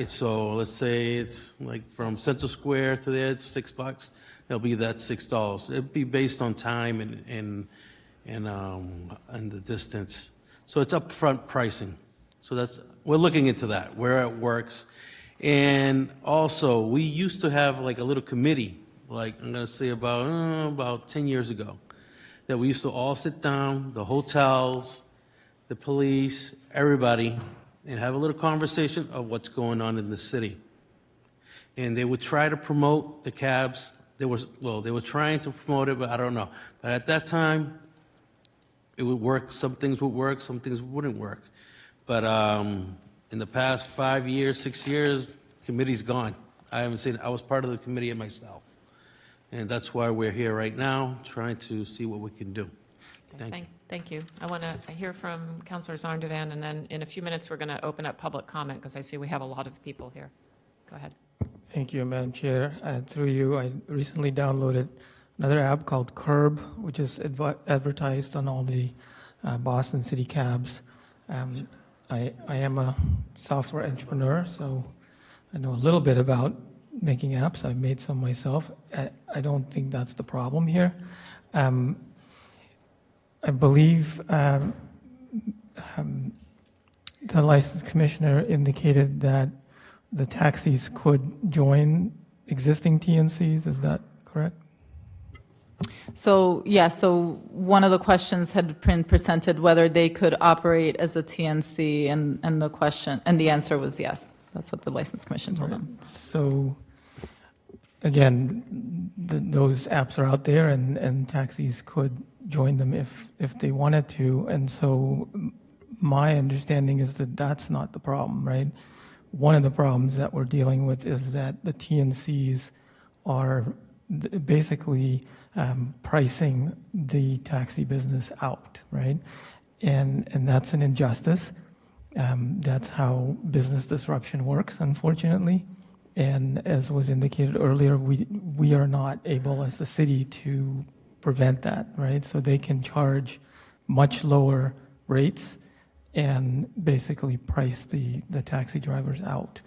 So let's say it's like from Central Square to there, it's $6. It'll be that $6. It'll be based on time and the distance. So it's upfront pricing. So we're looking into that, where it works. And also, we used to have like a little committee, like I'm going to say about 10 years ago, that we used to all sit down, the hotels, the police, everybody, and have a little conversation of what's going on in the city. And they would try to promote the cabs. They were trying to promote it, but I don't know. But at that time, it would work. Some things would work, some things wouldn't work. But in the past 5 years, 6 years, committee's gone. I haven't seen it. I was part of the committee myself. And that's why we're here right now, trying to see what we can do. Thank you. I want to hear from Councilor Zondervan, and then in a few minutes, we're going to open up public comment because I see we have a lot of people here. Go ahead. Thank you, Madam Chair. Through you, I recently downloaded another app called Curb, which is advertised on all the Boston City cabs. I am a software entrepreneur, so I know a little bit about making apps. I've made some myself. I don't think that's the problem here. I believe the license commissioner indicated that the taxis could join existing TNCs. Is that correct? So, so one of the questions had been presented whether they could operate as a TNC, and the answer was yes. That's what the license commission told them. So, again, those apps are out there, and taxis could join them if they wanted to. And so my understanding is that that's not the problem, right? One of the problems that we're dealing with is that the TNCs are basically pricing the taxi business out, right? And that's an injustice. That's how business disruption works, unfortunately. And as was indicated earlier, we are not able as the city to prevent that, right? So they can charge much lower rates and basically price the taxi drivers out.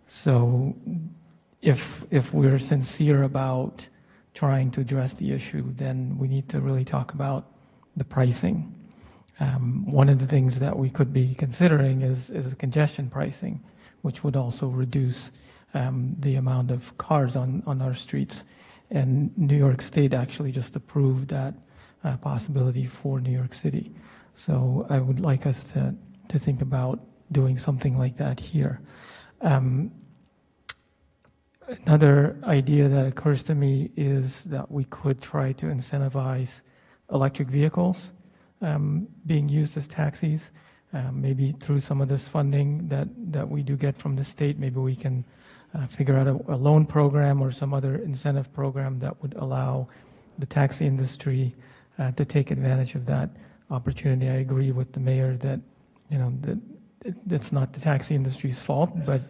So if we're sincere about trying to address the issue, then we need to really talk about the pricing. One of the things that we could be considering is congestion pricing, which would also reduce the amount of cars on our streets. And New York State actually just approved that possibility for New York City. So I would like us to think about doing something like that here. Another idea that occurs to me is that we could try to incentivize electric vehicles being used as taxis. Maybe through some of this funding that we do get from the state, maybe we can figure out a loan program or some other incentive program that would allow the taxi industry to take advantage of that opportunity. I agree with the mayor that, that it's not the taxi industry's fault, but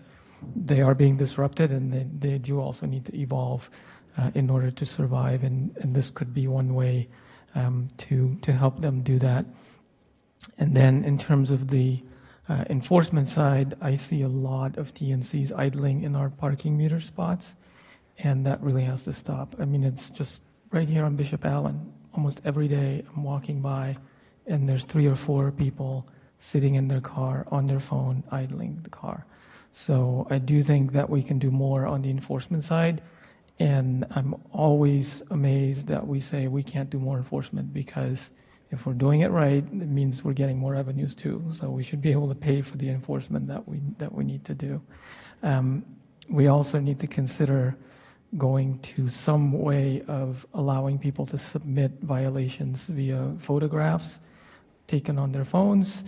they are being disrupted, and they do also need to evolve in order to survive, and this could be one way to help them do that. And then in terms of the enforcement side, I see a lot of TNCs idling in our parking meter spots, and that really has to stop. I mean, it's just right here on Bishop Allen. Almost every day I'm walking by, and there's 3 or 4 people sitting in their car on their phone, idling the car. So I do think that we can do more on the enforcement side, and I'm always amazed that we say we can't do more enforcement, because if we're doing it right, it means we're getting more revenues too. So we should be able to pay for the enforcement that we need to do. We also need to consider going to some way of allowing people to submit violations via photographs taken on their phones.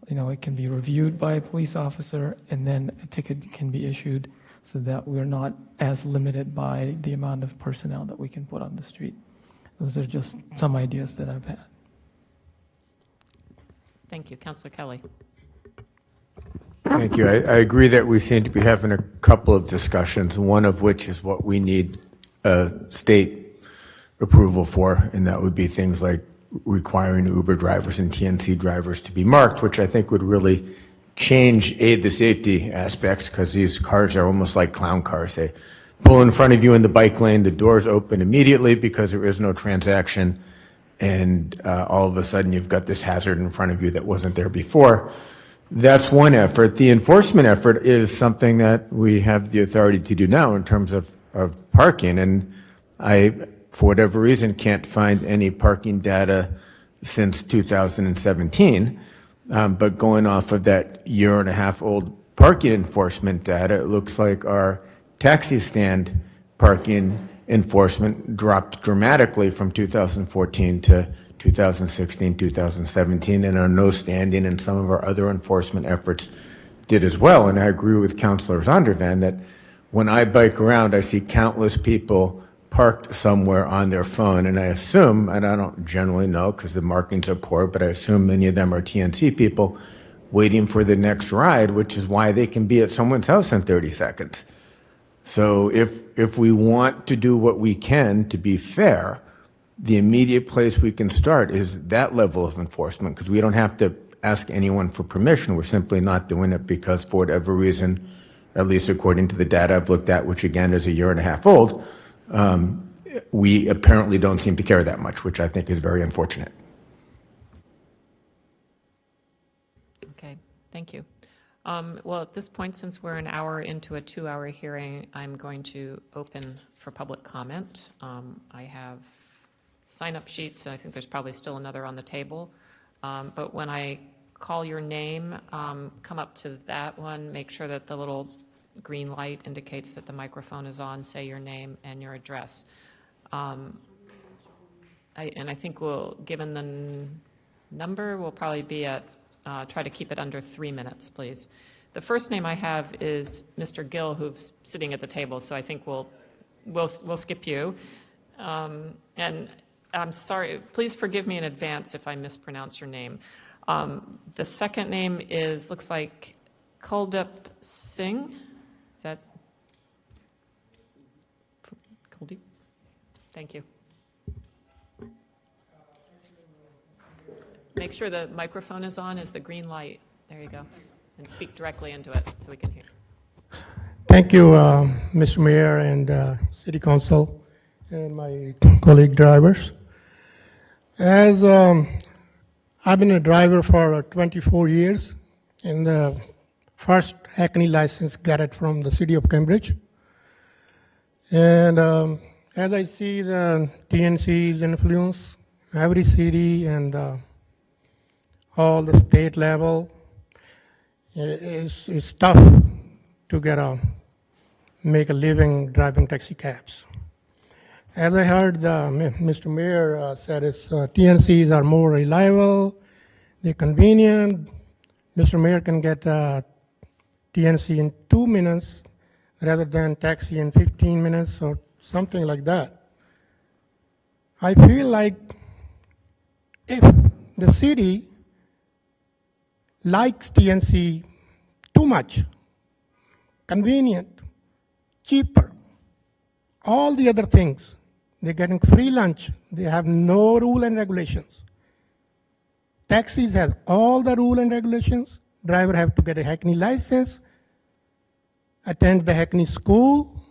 It can be reviewed by a police officer, and then a ticket can be issued, so that we're not as limited by the amount of personnel that we can put on the street. Those are just some ideas that I've had. Thank you. Councillor Kelly. Thank you. I agree that we seem to be having a couple of discussions, one of which is what we need state approval for, and that would be things like requiring Uber drivers and TNC drivers to be marked, which I think would really change the safety aspects, because these cars are almost like clown cars. They pull in front of you in the bike lane, the doors open immediately because there is no transaction, and all of a sudden you've got this hazard in front of you that wasn't there before. That's one effort. The enforcement effort is something that we have the authority to do now in terms of parking, and I, for whatever reason, can't find any parking data since 2017. But going off of that 1.5-year-old parking enforcement data, it looks like our taxi stand parking enforcement dropped dramatically from 2014 to 2016, 2017, and our no standing and some of our other enforcement efforts did as well. And I agree with Councillor Zondervan that when I bike around, I see countless people parked somewhere on their phone, and I assume, and I don't generally know because the markings are poor, but I assume many of them are TNC people waiting for the next ride, which is why they can be at someone's house in 30 seconds. So if we want to do what we can to be fair, the immediate place we can start is that level of enforcement, because we don't have to ask anyone for permission. We're simply not doing it because, for whatever reason, at least according to the data I've looked at, which again is 1.5 years old, we apparently don't seem to care that much, which I think is very unfortunate. Okay, thank you. Well, at this point, since we're an hour into a 2-hour hearing, I'm going to open for public comment. I have sign-up sheets, and I think there's probably still another on the table. But when I call your name, come up to that one, make sure that the little green light indicates that the microphone is on, say your name and your address. I think given the number, we'll probably be at, try to keep it under 3 minutes, please. The first name I have is Mr. Gill, who's sitting at the table, so I think we'll skip you. And I'm sorry, please forgive me in advance if I mispronounce your name. The second name looks like Kuldip Singh. Is that Kuldeep? Thank you. Make sure the microphone is on, is the green light. There you go. And speak directly into it so we can hear. Thank you, Mr. Mayor and City Council and my colleague drivers. As I've been a driver for 24 years, and the first Hackney license got it from the city of Cambridge. And as I see the TNC's influence, every city and all the state level, it's tough to make a living driving taxi cabs. As I heard Mr. Mayor said, TNCs are more reliable, they're convenient. Mr. Mayor can get TNC in 2 minutes rather than taxi in 15 minutes or something like that. I feel like if the city likes TNC too much, convenient, cheaper, all the other things, they're getting free lunch, they have no rule and regulations. Taxis have all the rule and regulations. Driver have to get a Hackney license, attend the Hackney school,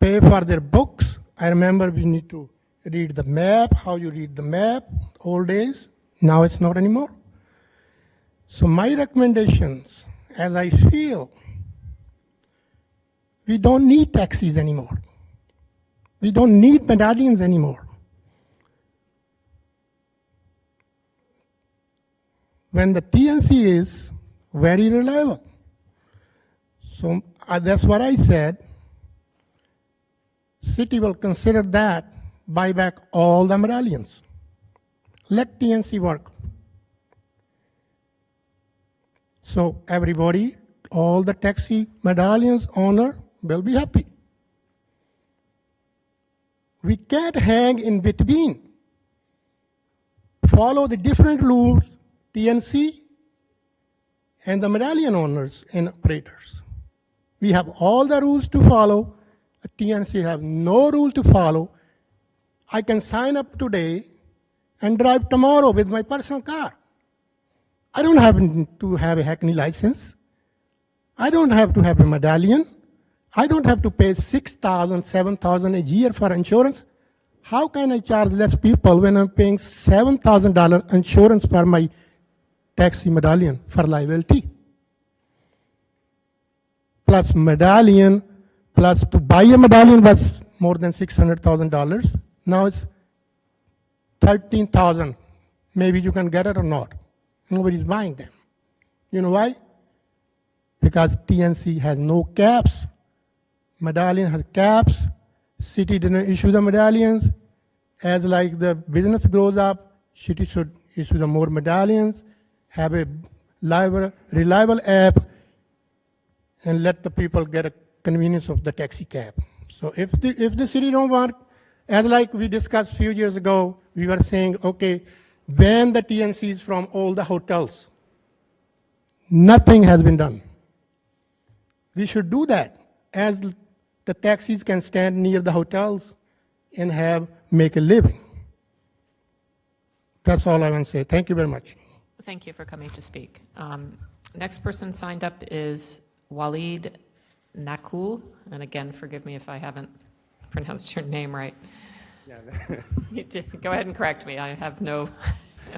pay for their books. I remember we need to read the map, how you read the map, old days. Now it's not anymore. So my recommendations, as I feel, we don't need taxis anymore. We don't need medallions anymore. When the TNC is very reliable. So that's what I said. City will consider that, buy back all the medallions. Let TNC work. So everybody, all the taxi medallions owner will be happy. We can't hang in between. Follow the different rules, TNC and the medallion owners and operators. We have all the rules to follow. The TNC have no rule to follow. I can sign up today and drive tomorrow with my personal car. I don't have to have a Hackney license. I don't have to have a medallion. I don't have to pay $6,000, $7,000 a year for insurance. How can I charge less people when I'm paying $7,000 insurance for my taxi medallion for liability? Plus medallion, plus to buy a medallion was more than $600,000. Now it's $13,000. Maybe you can get it or not. Nobody's buying them. You know why? Because TNC has no caps. Medallion has caps. City didn't issue the medallions. As like the business grows up, city should issue the more medallions, have a reliable app, and let the people get a convenience of the taxi cab. So if the city don't want, as like we discussed a few years ago, we were saying, okay, ban the TNCs from all the hotels. Nothing has been done. We should do that, as the taxis can stand near the hotels and make a living. That's all I want to say. Thank you very much. Thank you for coming to speak. Next person signed up is Walid Nakul. And again, forgive me if I haven't pronounced your name right. Go ahead and correct me. I have no...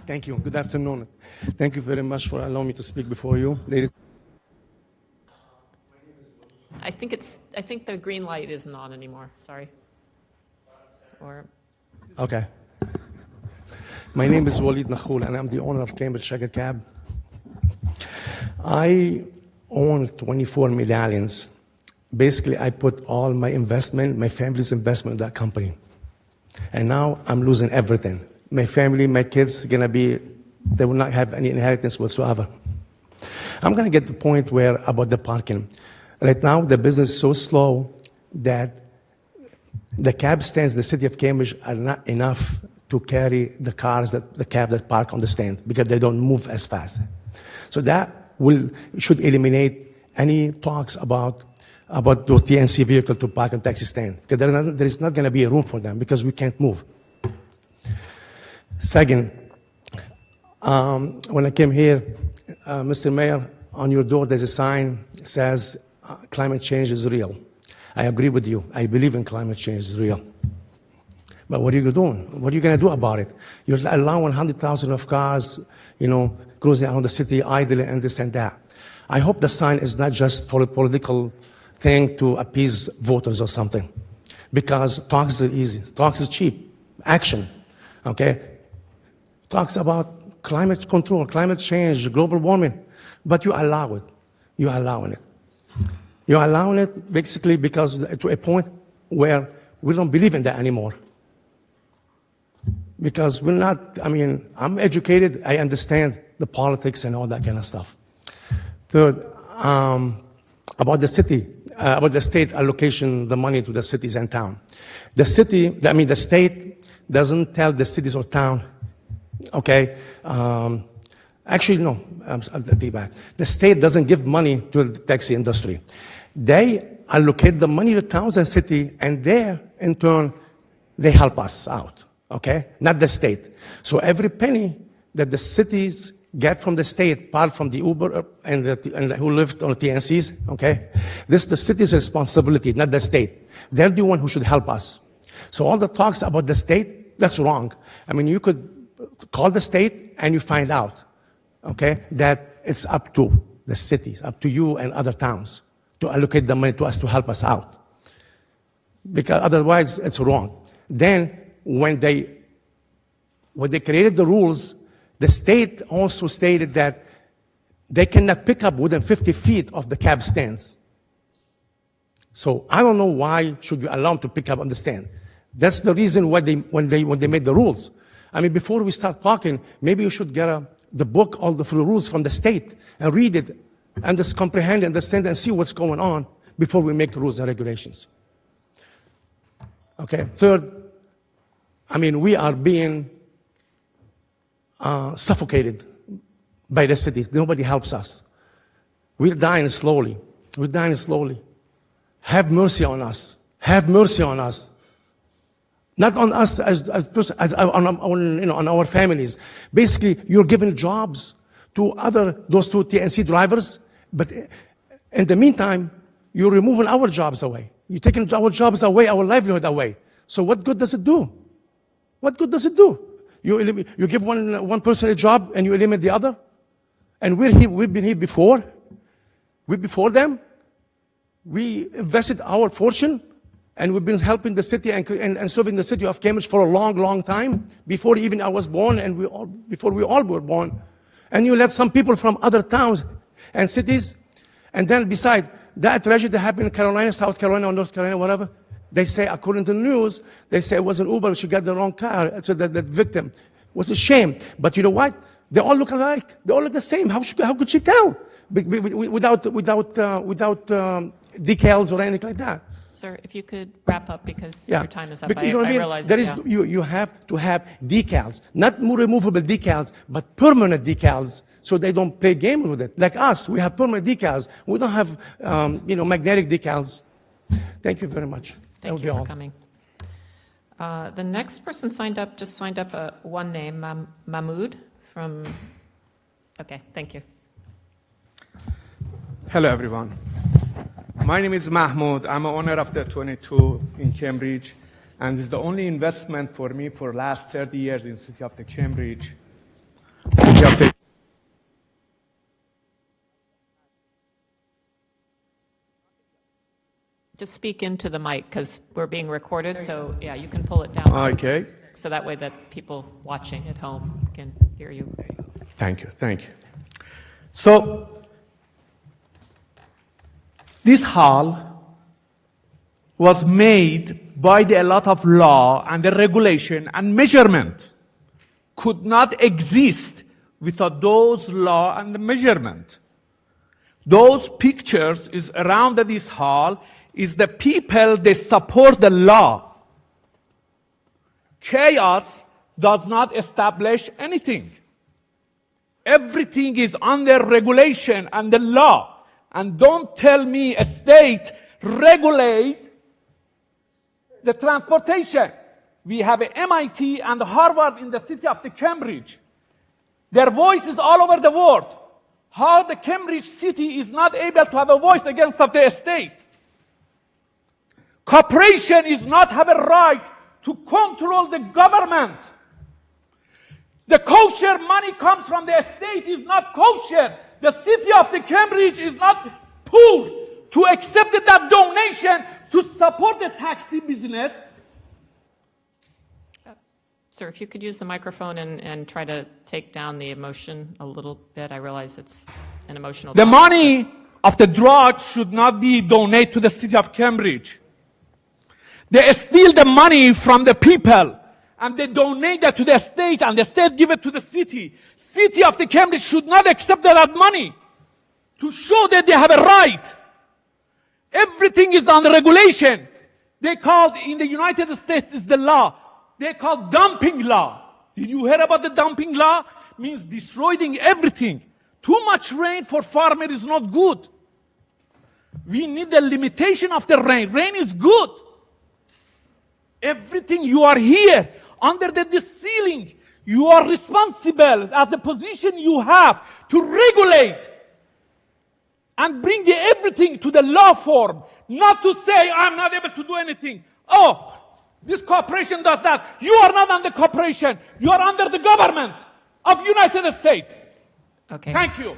Thank you. Good afternoon. Thank you very much for allowing me to speak before you. Ladies. I think the green light isn't on anymore. Sorry. Okay. My name is Walid Nakhul, and I'm the owner of Cambridge Shagger Cab. I own 24 medallions. Basically, I put all my investment, my family's investment in that company. And now I'm losing everything. My family, my kids, they will not have any inheritance whatsoever. I'm going to get to the point about the parking. Right now, the business is so slow that The cab stands in the city of Cambridge are not enough to carry the cab that park on the stand because they don't move as fast. So that should eliminate any talks about those TNC vehicle to park on taxi stand because there is not going to be a room for them because we can't move. Second, when I came here, Mr. Mayor, on your door there's a sign that says climate change is real. I agree with you. I believe in climate change is real. But what are you doing? What are you going to do about it? You're allowing 100,000 of cars, cruising around the city idly and this and that. I hope the sign is not just for a political thing to appease voters or something. Because talks are easy. Talks are cheap. Action. Okay? Talks about climate control, climate change, global warming. But you allow it. You're allowing it. You're allowing it basically because to a point where we don't believe in that anymore. Because we're not, I'm educated, I understand the politics and all that kind of stuff. Third, about the city, about the state allocation, the money to the cities and town. The state doesn't tell the cities or town, okay, actually, no, I'll take back. The state doesn't give money to the taxi industry. They allocate the money to towns and city, and there, in turn, they help us out, okay? Not the state. So every penny that the cities get from the state, part from the Uber and who live on the TNCs, okay? This is the city's responsibility, not the state. They're the one who should help us. So all the talks about the state, that's wrong. You could call the state and you find out, okay, that it's up to the cities, up to you and other towns to allocate the money to us to help us out. Because otherwise, it's wrong. Then, when they created the rules, the state also stated that they cannot pick up within 50 feet of the cab stands. So I don't know why should you allow them to pick up on the stand. That's the reason why when they made the rules. Before we start talking, maybe you should get the book, all the rules from the state, and read it, and just comprehend, understand, and see what's going on before we make rules and regulations. Okay. Third, we are being suffocated by the cities. Nobody helps us. We're dying slowly. We're dying slowly. Have mercy on us. Have mercy on us. Not on us on our families. Basically, you're giving jobs to those two TNC drivers, but in the meantime, you're removing our jobs away. You're taking our jobs away, our livelihood away. So what good does it do? What good does it do? You give one person a job and you eliminate the other? And we've been here before. We're before them. We invested our fortune and we've been helping the city and serving the city of Cambridge for a long, long time, before even I was born and before we all were born. And you let some people from other towns and cities, and then beside that tragedy that happened in Carolina, South Carolina, or North Carolina, whatever, they say, according to the news, they say it was an Uber, she got the wrong car, so that victim was a shame. But you know what? They all look alike. They all look the same. How could she tell? Without decals or anything like that. Sir, if you could wrap up because your time is up. But you know what I mean? realize, There is, you have to have decals, not more removable decals, but permanent decals, so they don't play games with it. Like us, we have permanent decals. We don't have, magnetic decals. Thank you very much. Thank you for coming. The next person signed up one name, Mahmoud from. Okay, thank you. Hello, everyone. My name is Mahmoud. I'm an owner of the 22 in Cambridge, and it's the only investment for me for the last 30 years in the city of the Cambridge. Just speak into the mic because we're being recorded, so yeah, you can pull it down. Okay. So that way that people watching at home can hear you. Thank you. So, this hall was made by a lot of law and the regulation and measurement. Could not exist without those law and the measurement. Those pictures is around this hall is the people, they support the law. Chaos does not establish anything. Everything is under regulation and the law. And don't tell me a state regulate the transportation. We have MIT and Harvard in the city of the Cambridge. Their voice is all over the world. How the Cambridge city is not able to have a voice against of the state? Corporation is not have a right to control the government. The kosher money comes from the state is not kosher. The city of the Cambridge is not poor to accept that donation to support the taxi business. Sir, if you could use the microphone and try to take down the emotion a little bit. I realize it's an emotional The topic, money of the drugs should not be donated to the city of Cambridge. They steal the money from the people and they donate that to the state and the state give it to the city. City of the Cambridge should not accept that money to show that they have a right. Everything is under regulation. They called in the United States is the law. They call dumping law. Did you hear about the dumping law? Means destroying everything. Too much rain for farmer is not good. We need the limitation of the rain. Rain is good. Everything you are here under the ceiling. You are responsible as the position you have to regulate and bring everything to the law form. Not to say I'm not able to do anything. Oh, this corporation does that. You are not under corporation. You are under the government of United States. Okay. Thank you.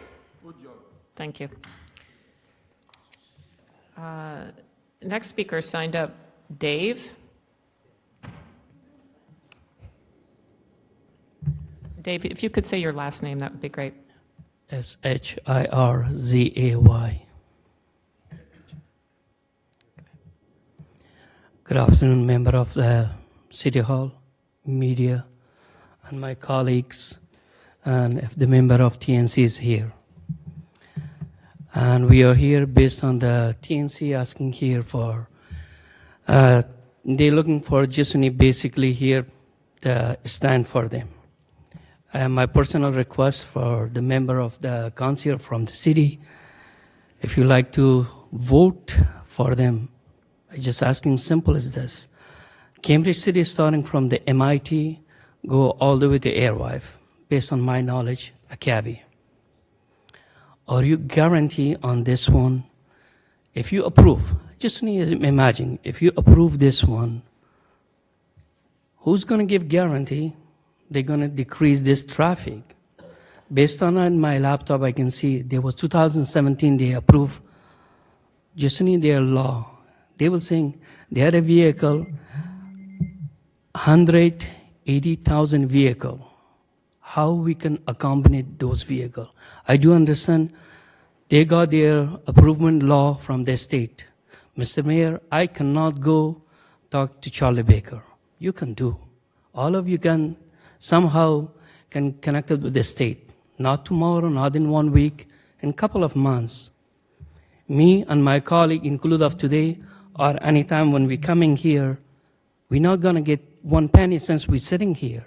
Thank you. Next speaker signed up, Dave. Dave, if you could say your last name, that would be great. Shirzay. Good afternoon, member of the City Hall, media, and my colleagues, and if the member of TNC is here. And we are here based on the TNC asking here for, they're looking for just basically here the stand for them. My personal request for the member of the council from the city, if you like to vote for them, I'm just asking simple as this. Cambridge City starting from the MIT, go all the way to Airwife, based on my knowledge, a cabbie. Or you guarantee on this one, if you approve, just imagine, if you approve this one, who's going to give guarantee they're going to decrease this traffic? Based on my laptop, I can see there was 2017, they approved just their law. They were saying they had a vehicle, 180,000 vehicle. How we can accommodate those vehicles? I do understand they got their approval law from the state. Mr. Mayor, I cannot go talk to Charlie Baker. You can do. All of you can somehow can connect it with the state. Not tomorrow, not in 1 week, in a couple of months. Me and my colleague, included of today, or anytime when we're coming here, we're not going to get 1 penny since we're sitting here.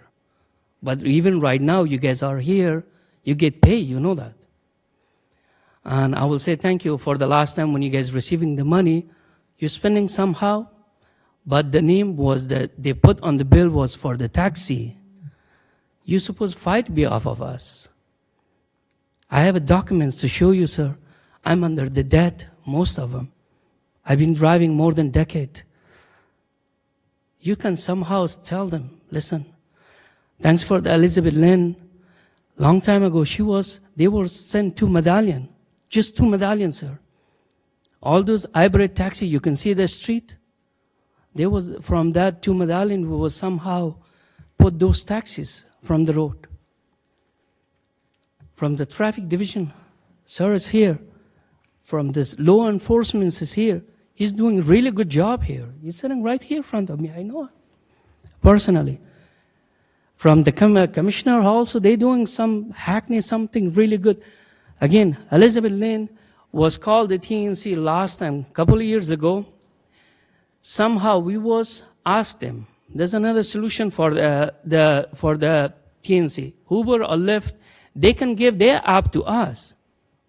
But even right now, you guys are here, you get paid, you know that. And I will say thank you for the last time when you guys receiving the money, you're spending somehow, but the name was that they put on the bill was for the taxi. You suppose fight be off of us. I have documents to show you, sir. I'm under the debt, most of them. I've been driving more than a decade. You can somehow tell them, listen, thanks for the Elizabeth Lynn. Long time ago, they were sent 2 medallions. Just 2 medallions, sir. All those hybrid taxi, you can see the street. There was, from that 2 medallion, we was somehow put those taxis from the road. From the traffic division, sir is here. From this law enforcement is here. He's doing a really good job here. He's sitting right here in front of me. I know personally. From the commissioner also, they're doing some hackney, something really good. Again, Elizabeth Lynn was called the TNC last time, a couple of years ago. Somehow we was asked them, There's another solution for the TNC. Uber or Lyft, they can give their app to us.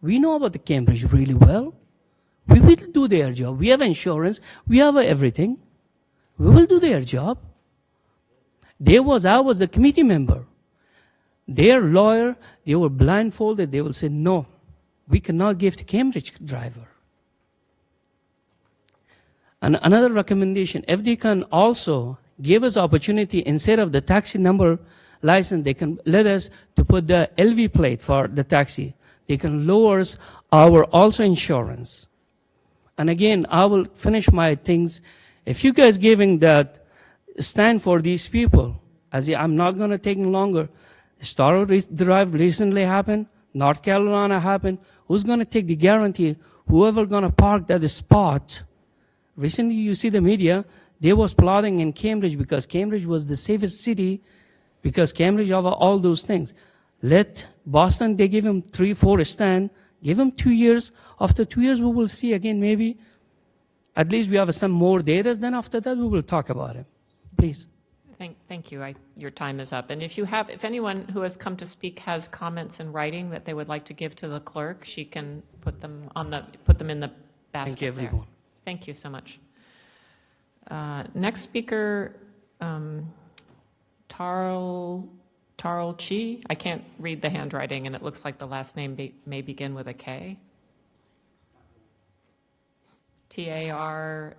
We know about the Cambridge really well. We will do their job. We have insurance. We have everything. We will do their job. I was a committee member. Their lawyer, they were blindfolded. They will say, no, we cannot give to Cambridge driver. And another recommendation, if they can also give us opportunity, instead of the taxi number license, they can let us to put the LV plate for the taxi. They can lower our also insurance. And again, I will finish my things. If you guys giving that stand for these people, I'm not going to take longer. Star Drive recently happened. North Carolina happened. Who's going to take the guarantee? Whoever going to park that spot. Recently, you see the media, they was plotting in Cambridge because Cambridge was the safest city because Cambridge over all those things. Let Boston, they give him 3-4 stand, give him 2 years. After 2 years, we will see again, maybe at least we have some more data. Then after that, we will talk about it. Please. Thank you. Your time is up. And if anyone who has come to speak has comments in writing that they would like to give to the clerk, she can put them in the basket. Thank you, there. everyone. Thank you so much. Next speaker, Tarl Chi. I can't read the handwriting, and it looks like the last name may begin with a K. Tarl.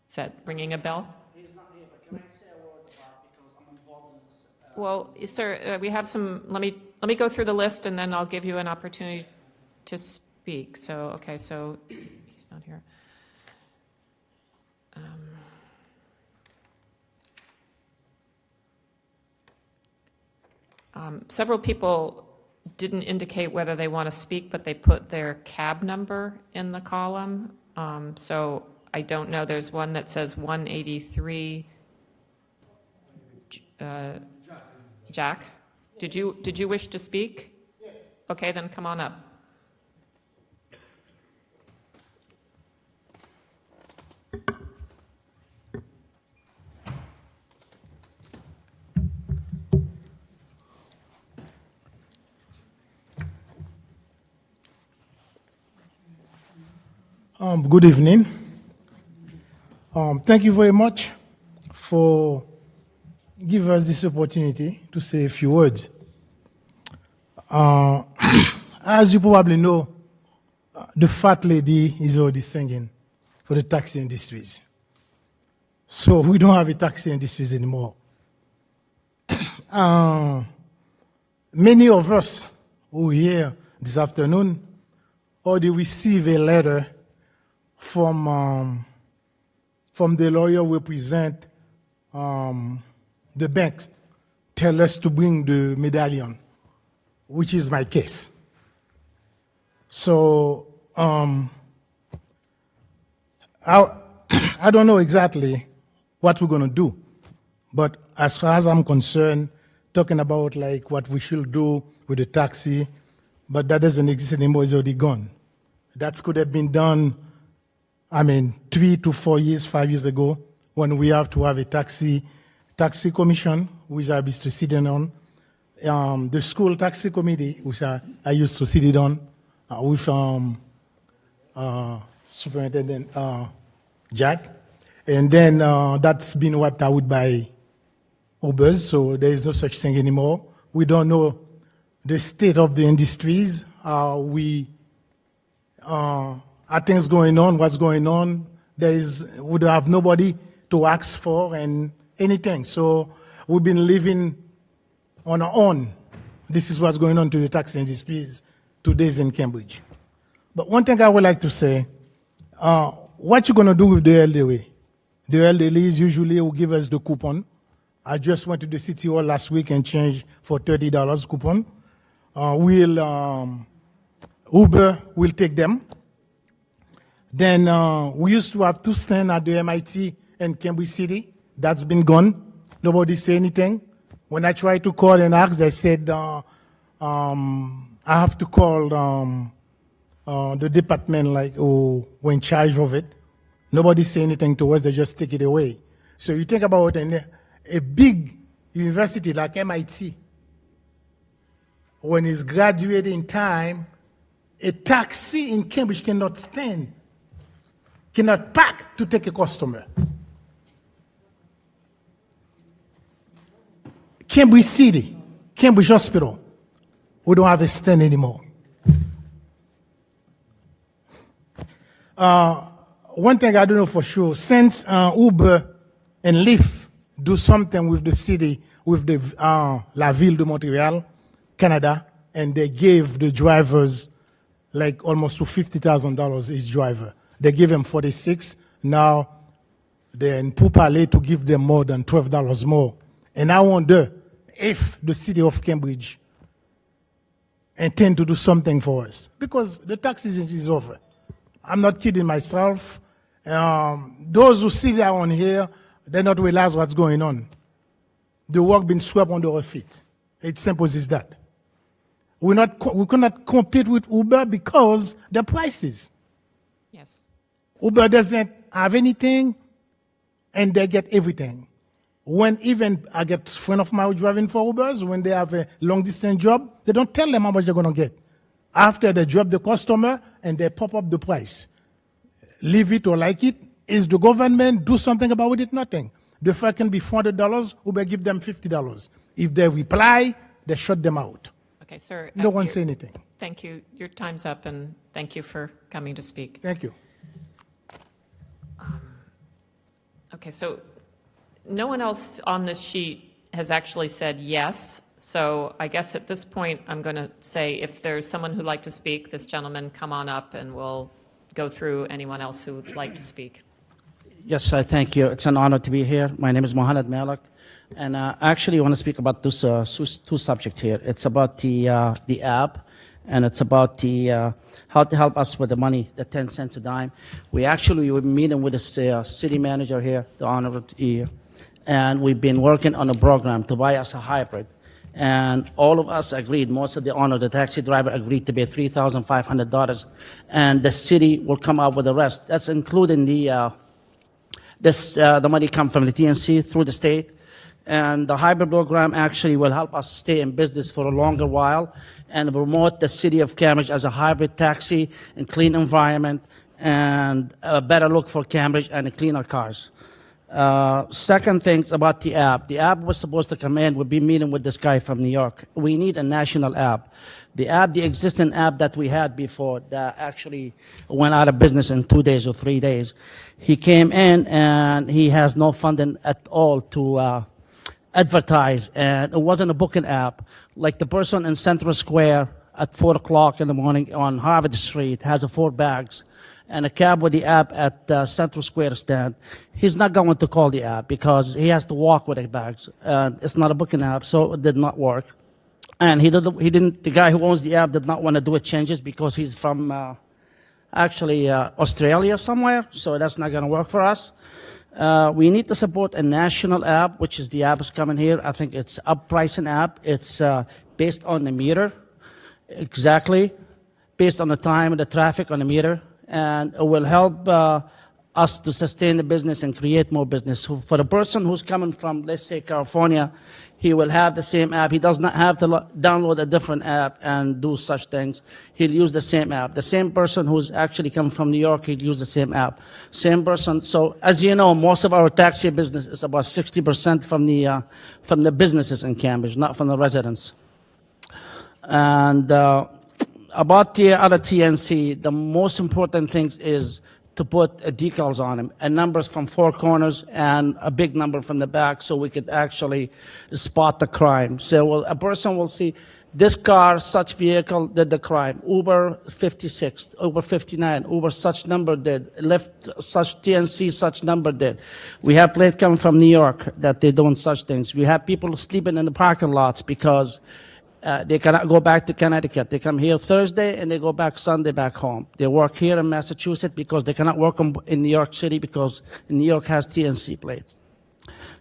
Is that ringing a bell? He's not here, but can I say a word because I'm involved in this? Well, sir, we have some. Let me go through the list, and then I'll give you an opportunity to speak. So, okay, so he's not here. Several people didn't indicate whether they want to speak, but they put their cab number in the column. So I don't know. There's one that says 183. Jack, did you wish to speak? Yes. Okay, then come on up. Good evening. Thank you very much for giving us this opportunity to say a few words. As you probably know, the fat lady is already singing for the taxi industries. So we don't have a taxi industries anymore. Many of us who are here this afternoon already receive a letter from the lawyer who represent the bank, tell us to bring the medallion, which is my case. So I don't know exactly what we're going to do, but as far as I'm concerned, talking about like what we should do with the taxi, but that doesn't exist anymore, it's already gone. That could have been done 3 to 4 years, 5 years ago, when we have to have a taxi commission, which I used to sit in on, the school taxi committee, which I used to sit it on, with Superintendent Jack, and then that's been wiped out by Ubers, so there is no such thing anymore. We don't know the state of the industries. Are things going on? What's going on? We don't have nobody to ask for and anything. So we've been living on our own. This is what's going on to the taxi industries today in Cambridge. But one thing I would like to say, what you going to do with the elderly? The elderly usually will give us the coupon. I just went to the city hall last week and changed for $30 coupon. Uber will take them. Then we used to have 2 stands at the MIT in Cambridge City. That's been gone. Nobody say anything. When I tried to call and ask, they said I have to call the department who were in charge of it. Nobody say anything to us. They just take it away. So you think about a big university like MIT, when it's graduating time, a taxi in Cambridge cannot park to take a customer. Cambridge City, Cambridge Hospital, we don't have a stand anymore. One thing I don't know for sure, since Uber and Lyft do something with the city, with the La Ville de Montreal, Canada, and they gave the drivers like almost to $50,000 each driver. They give them 46. Now they're in pourparlers to give them more than $12 more. And I wonder if the city of Cambridge intend to do something for us, because the tax season is over. I'm not kidding myself. Those who sit down here, they not realize what's going on. The work been swept under our feet. It's simple as that. We cannot compete with Uber because the prices. Yes. Uber doesn't have anything, and they get everything. When even I get friends of mine driving for Ubers, when they have a long distance job, they don't tell them how much they're going to get. After they drop the customer and they pop up the price. Leave it or like it. Is the government do something about it? Nothing. The fare can be $400, Uber give them $50. If they reply, they shut them out. Okay, sir. No one say anything. Thank you. Your time's up, and thank you for coming to speak. Thank you. Okay, so no one else on this sheet has actually said yes. So I guess at this point, I'm going to say if there's someone who'd like to speak, this gentleman, come on up, and we'll go through anyone else who would like to speak. Yes, I thank you. It's an honor to be here. My name is Mohamed Malik, and I actually want to speak about this two subjects here. It's about the app, and it's about the how to help us with the money, the 10 cents a dime. We were meeting with the city manager here, the honorable year, and we've been working on a program to buy us a hybrid. And all of us agreed, most of the taxi driver agreed to pay $3,500, and the city will come up with the rest. That's including the money come from the TNC through the state. And the hybrid program actually will help us stay in business for a longer while and promote the city of Cambridge as a hybrid taxi and clean environment and a better look for Cambridge and cleaner cars. Second thing about the app. The app was supposed to come in. We'll be meeting with this guy from New York. We need a national app. The existing app that we had before that actually went out of business in 2 days or 3 days. He came in and he has no funding at all to advertise, and it wasn't a booking app. Like the person in Central Square at 4 o'clock in the morning on Harvard Street has 4 bags and a cab with the app at Central Square stand. He's not going to call the app because he has to walk with the bags. It's not a booking app, so it did not work. And the guy who owns the app did not want to do it changes because he's from Australia somewhere, so that's not going to work for us. We need to support a national app, which is the app is coming here. I think it's up pricing app. It's based on the meter, exactly, based on the time and the traffic on the meter, and it will help us to sustain the business and create more business. So for the person who's coming from, let's say, California, he will have the same app. He does not have to download a different app and do such things. He'll use the same app. The same person who's actually coming from New York, he'll use the same app. Same person. So as you know, most of our taxi business is about 60% from the businesses in Cambridge, not from the residents. And about the other TNC, the most important thing is to put decals on them, and numbers from 4 corners and a big number from the back so we could actually spot the crime. So a person will see this car, such vehicle did the crime. Uber 56, Uber 59, Uber such number did. Lyft such TNC such number did. We have plates coming from New York that they doing such things. We have people sleeping in the parking lots because they cannot go back to Connecticut. They come here Thursday and they go back Sunday back home. They work here in Massachusetts because they cannot work in New York City because New York has TNC plates.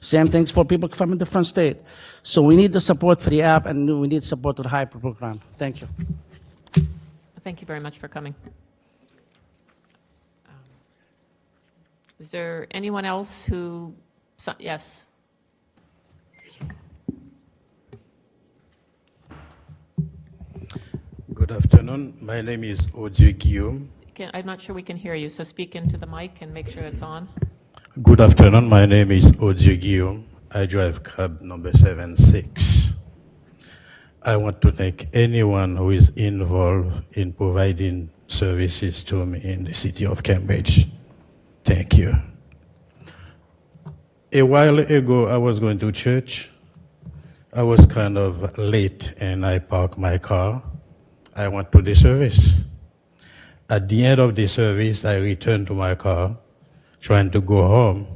Same things for people from a different state. So we need the support for the app and we need support for the hybrid program. Thank you. Thank you very much for coming. Is there anyone else who Yes. Good afternoon. My name is Odieu Guillaume. I'm not sure we can hear you, so speak into the mic and make sure it's on. Good afternoon. My name is Odieu Guillaume. I drive cab number 76. I want to thank anyone who is involved in providing services to me in the city of Cambridge. Thank you. A while ago, I was going to church. I was kind of late and I parked my car. I went to the service. At the end of the service, I returned to my car, trying to go home.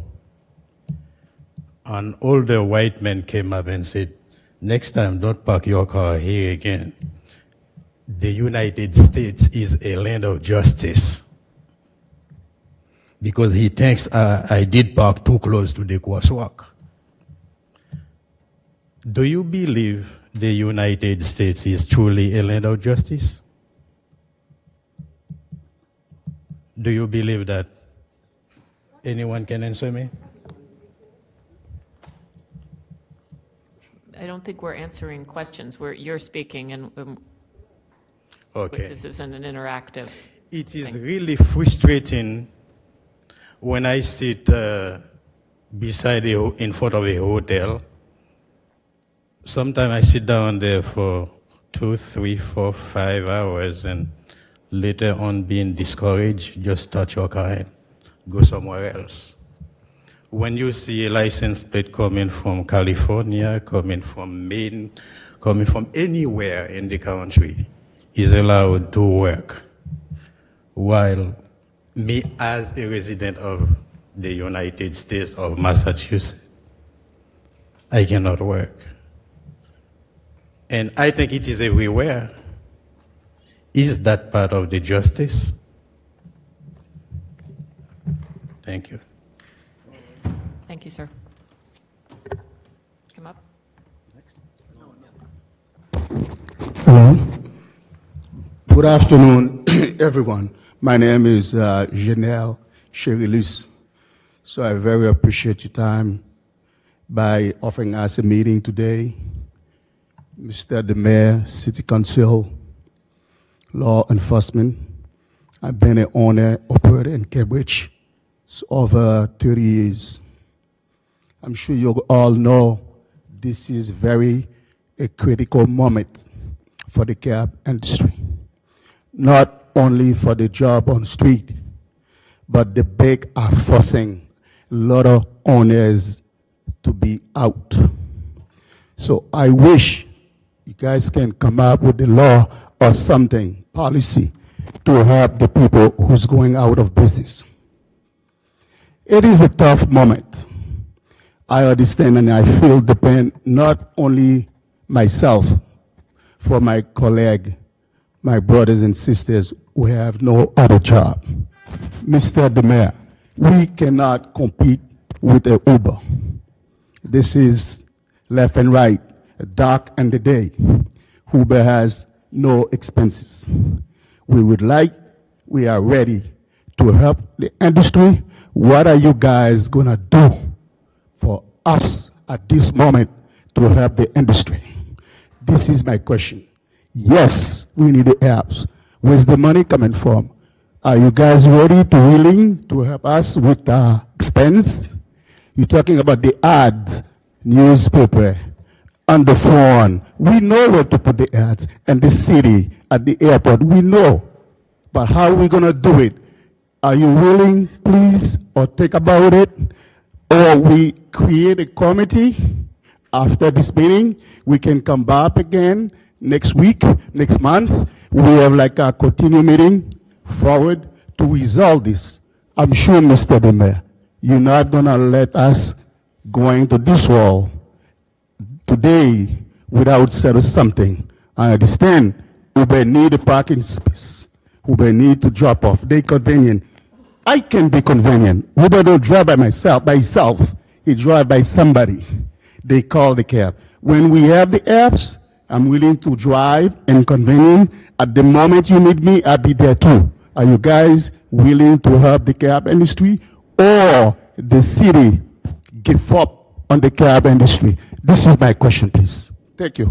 An older white man came up and said, "Next time, don't park your car here again. The United States is a land of justice." Because he thinks I did park too close to the crosswalk. Do you believe the United States is truly a land of justice? Do you believe that? Anyone can answer me? I don't think we're answering questions. You're speaking, and Okay. this isn't an interactive. It is really frustrating when I sit in front of a hotel. Sometimes I sit down there for 2, 3, 4, 5 hours, and later on being discouraged, just start your car and go somewhere else. When you see a license plate coming from California, coming from Maine, coming from anywhere in the country, is allowed to work, while me as a resident of the United States of Massachusetts, I cannot work. And I think it is everywhere. Is that part of the justice? Thank you. Thank you, sir. Come up. Hello. Good afternoon, everyone. My name is Janelle Cherilus. So I very appreciate your time by offering us a meeting today. Mr. the Mayor, City Council, Law Enforcement. I've been an owner operator in Cambridge. It's over 30 years. I'm sure you all know this is a critical moment for the cab industry. Not only for the job on the street, but the big are forcing a lot of owners to be out. So I wish you guys can come up with the law or something, policy, to help the people who's going out of business. It is a tough moment. I understand and I feel the pain, not only myself, for my colleague, my brothers and sisters who have no other job. Mr. the Mayor, we cannot compete with the Uber. This is left and right, dark and the day. Uber has no expenses. We are ready to help the industry. What are you guys gonna do for us at this moment to help the industry? This is my question. Yes, we need the apps. Where's the money coming from? Are you guys ready to willing to help us with expense? You're talking about the ads, newspaper, on the phone. We know where to put the ads, and the city, at the airport, we know. But how are we gonna do it? Are you willing, please, or think about it? Or we create a committee after this meeting, we can come back again next week, next month. We have like a continuing meeting forward to resolve this. I'm sure, Mr. the Mayor, you're not gonna let us go into this wall today without settle something. I understand Uber need a parking space. Uber need to drop off. They convenient. I can be convenient. Uber don't drive by himself. He drive by somebody. They call the cab. When we have the apps, I'm willing to drive and convenient. At the moment you need me, I'll be there too. Are you guys willing to help the cab industry? Or the city give up on the cab industry? This is my question, please. Thank you.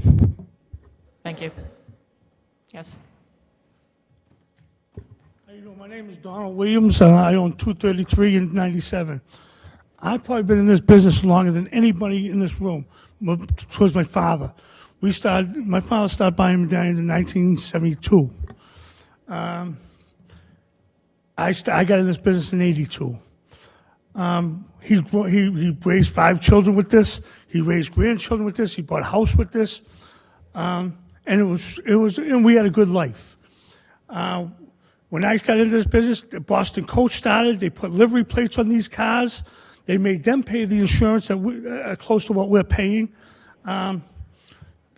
Thank you. Yes. How you doing? My name is Donald Williams. I own 233 and 97. I've probably been in this business longer than anybody in this room. Towards my father. My father started buying medallions in 1972. I got in this business in 82. He raised 5 children with this. He raised grandchildren with this. He bought a house with this. And we had a good life. When I got into this business, the Boston Coach started. They put livery plates on these cars. They made them pay the insurance that close to what we're paying.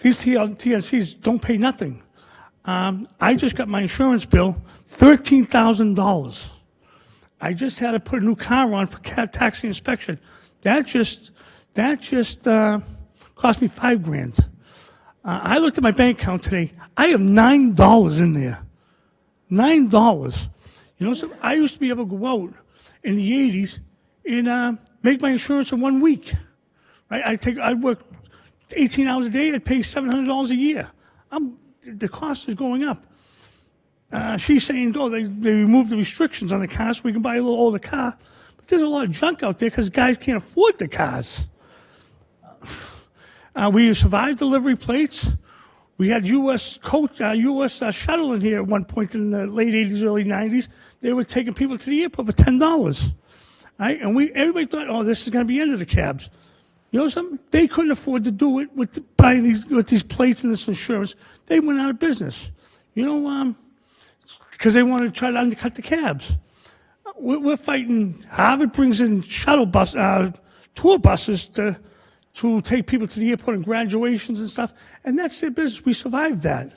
These TNCs don't pay nothing. I just got my insurance bill, $13,000. I just had to put a new car on for taxi inspection. That just cost me $5,000. I looked at my bank account today. I have $9 in there. $9. You know, so I used to be able to go out in the 80s and make my insurance in 1 week. Right? I work 18 hours a day. I'd pay $700 a year. The cost is going up. She's saying, oh, they removed the restrictions on the car so we can buy a little older car. But there's a lot of junk out there because guys can't afford the cars. We survived delivery plates. We had U.S. shuttle in here at one point in the late 80s, early 90s. They were taking people to the airport for $10. Right? And everybody thought, oh, this is going to be the end of the cabs. You know something? They couldn't afford to do it with buying these plates and this insurance. They went out of business. You know, because they wanted to try to undercut the cabs. We're fighting. Harvard brings in tour buses to take people to the airport and graduations and stuff, and that's their business. We survived that.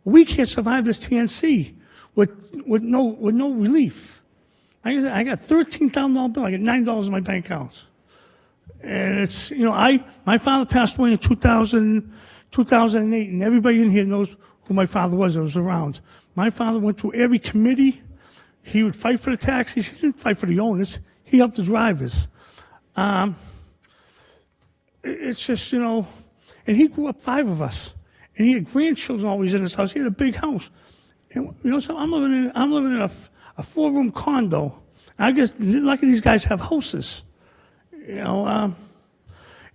We can't survive this TNC with no relief. I got $13,000 bill. I got $9 in my bank account. And it's, you know, my father passed away in 2008, and everybody in here knows who my father was that was around. My father went through every committee. He would fight for the taxis. He didn't fight for the owners. He helped the drivers. It's just, you know, and he grew up 5 of us, and he had grandchildren always in his house. He had a big house. And, you know, so I'm living in a 4-room condo. I guess lucky these guys have houses. You know,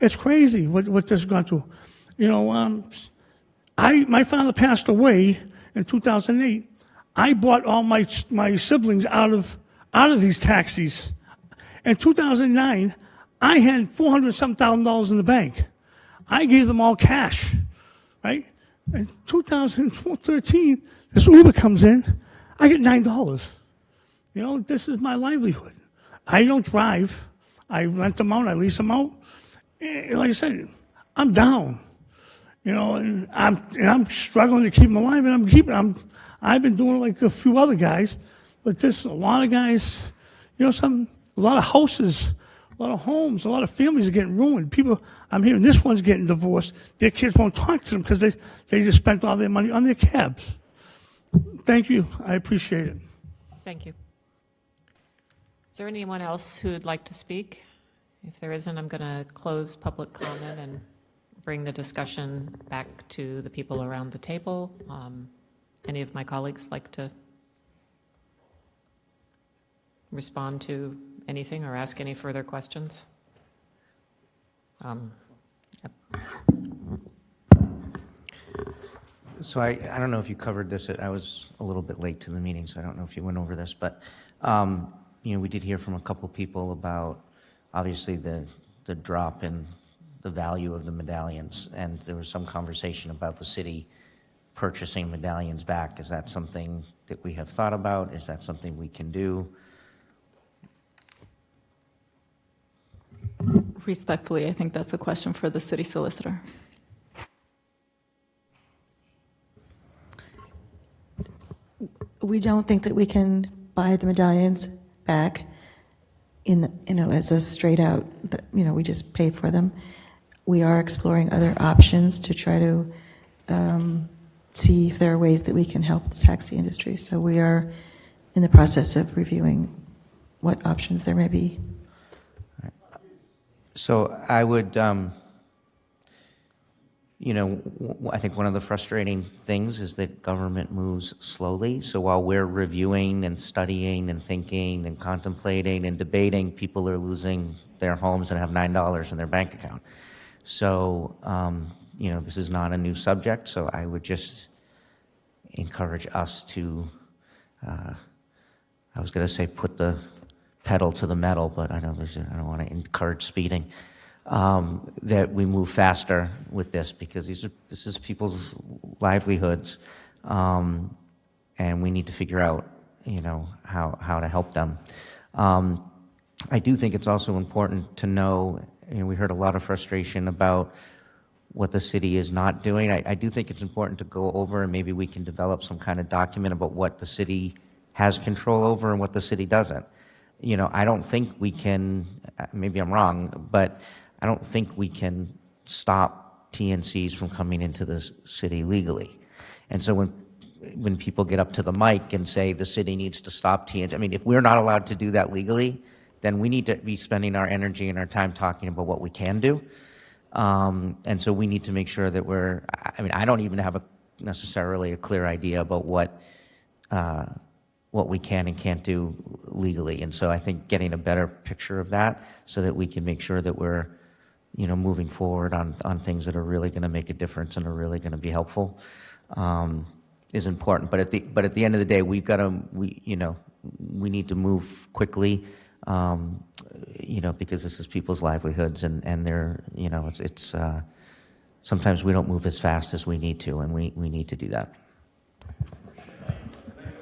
it's crazy what this has gone through. You know, my father passed away in 2008. I bought all my siblings out of these taxis. In 2009, I had $400,000 in the bank. I gave them all cash, right? In 2013, this Uber comes in. I get $9. You know, this is my livelihood. I don't drive. I rent them out. I lease them out. And like I said, I'm down. You know, and I'm struggling to keep them alive, and I've been doing it like a few other guys, but there's a lot of guys, you know, a lot of houses, a lot of homes, a lot of families are getting ruined. People, I'm hearing this one's getting divorced. Their kids won't talk to them because they just spent all their money on their cabs. Thank you. I appreciate it. Thank you. Is there anyone else who would like to speak? If there isn't, I'm going to close public comment and bring the discussion back to the people around the table. Any of my colleagues like to respond to anything or ask any further questions? Yep. So I don't know if you covered this. I was a little bit late to the meeting, so I don't know if you went over this. But, you know, we did hear from a couple people about, obviously, the drop in the value of the medallions. And there was some conversation about the city purchasing medallions back. Is that something that we have thought about? Is that something we can do? Respectfully, I think that's a question for the city solicitor. We don't think that we can buy the medallions back as a straight out, we just pay for them. We are exploring other options to try to see if there are ways that we can help the taxi industry. So we are in the process of reviewing what options there may be. So I would, I think one of the frustrating things is that government moves slowly. So while we're reviewing and studying and thinking and contemplating and debating, people are losing their homes and have $9 in their bank account. So, this is not a new subject, so I would just encourage us to, I was going to say put the pedal to the metal, but I don't want to encourage speeding. That we move faster with this, because this is people's livelihoods, and we need to figure out, how to help them. I do think it's also important to know, we heard a lot of frustration about what the city is not doing. I do think it's important to go over, and maybe we can develop some kind of document about what the city has control over and what the city doesn't. I don't think we can, maybe I'm wrong, but I don't think we can stop TNCs from coming into the city legally. And so when people get up to the mic and say the city needs to stop TNCs, if we're not allowed to do that legally, then we need to be spending our energy and our time talking about what we can do. And so we need to make sure that I don't even have necessarily a clear idea about what we can and can't do legally. And so I think getting a better picture of that so that we can make sure that we're, moving forward on things that are really going to make a difference and are really going to be helpful, is important. But at the end of the day, we need to move quickly, because this is people's livelihoods, and they're, it's sometimes we don't move as fast as we need to, and we need to do that.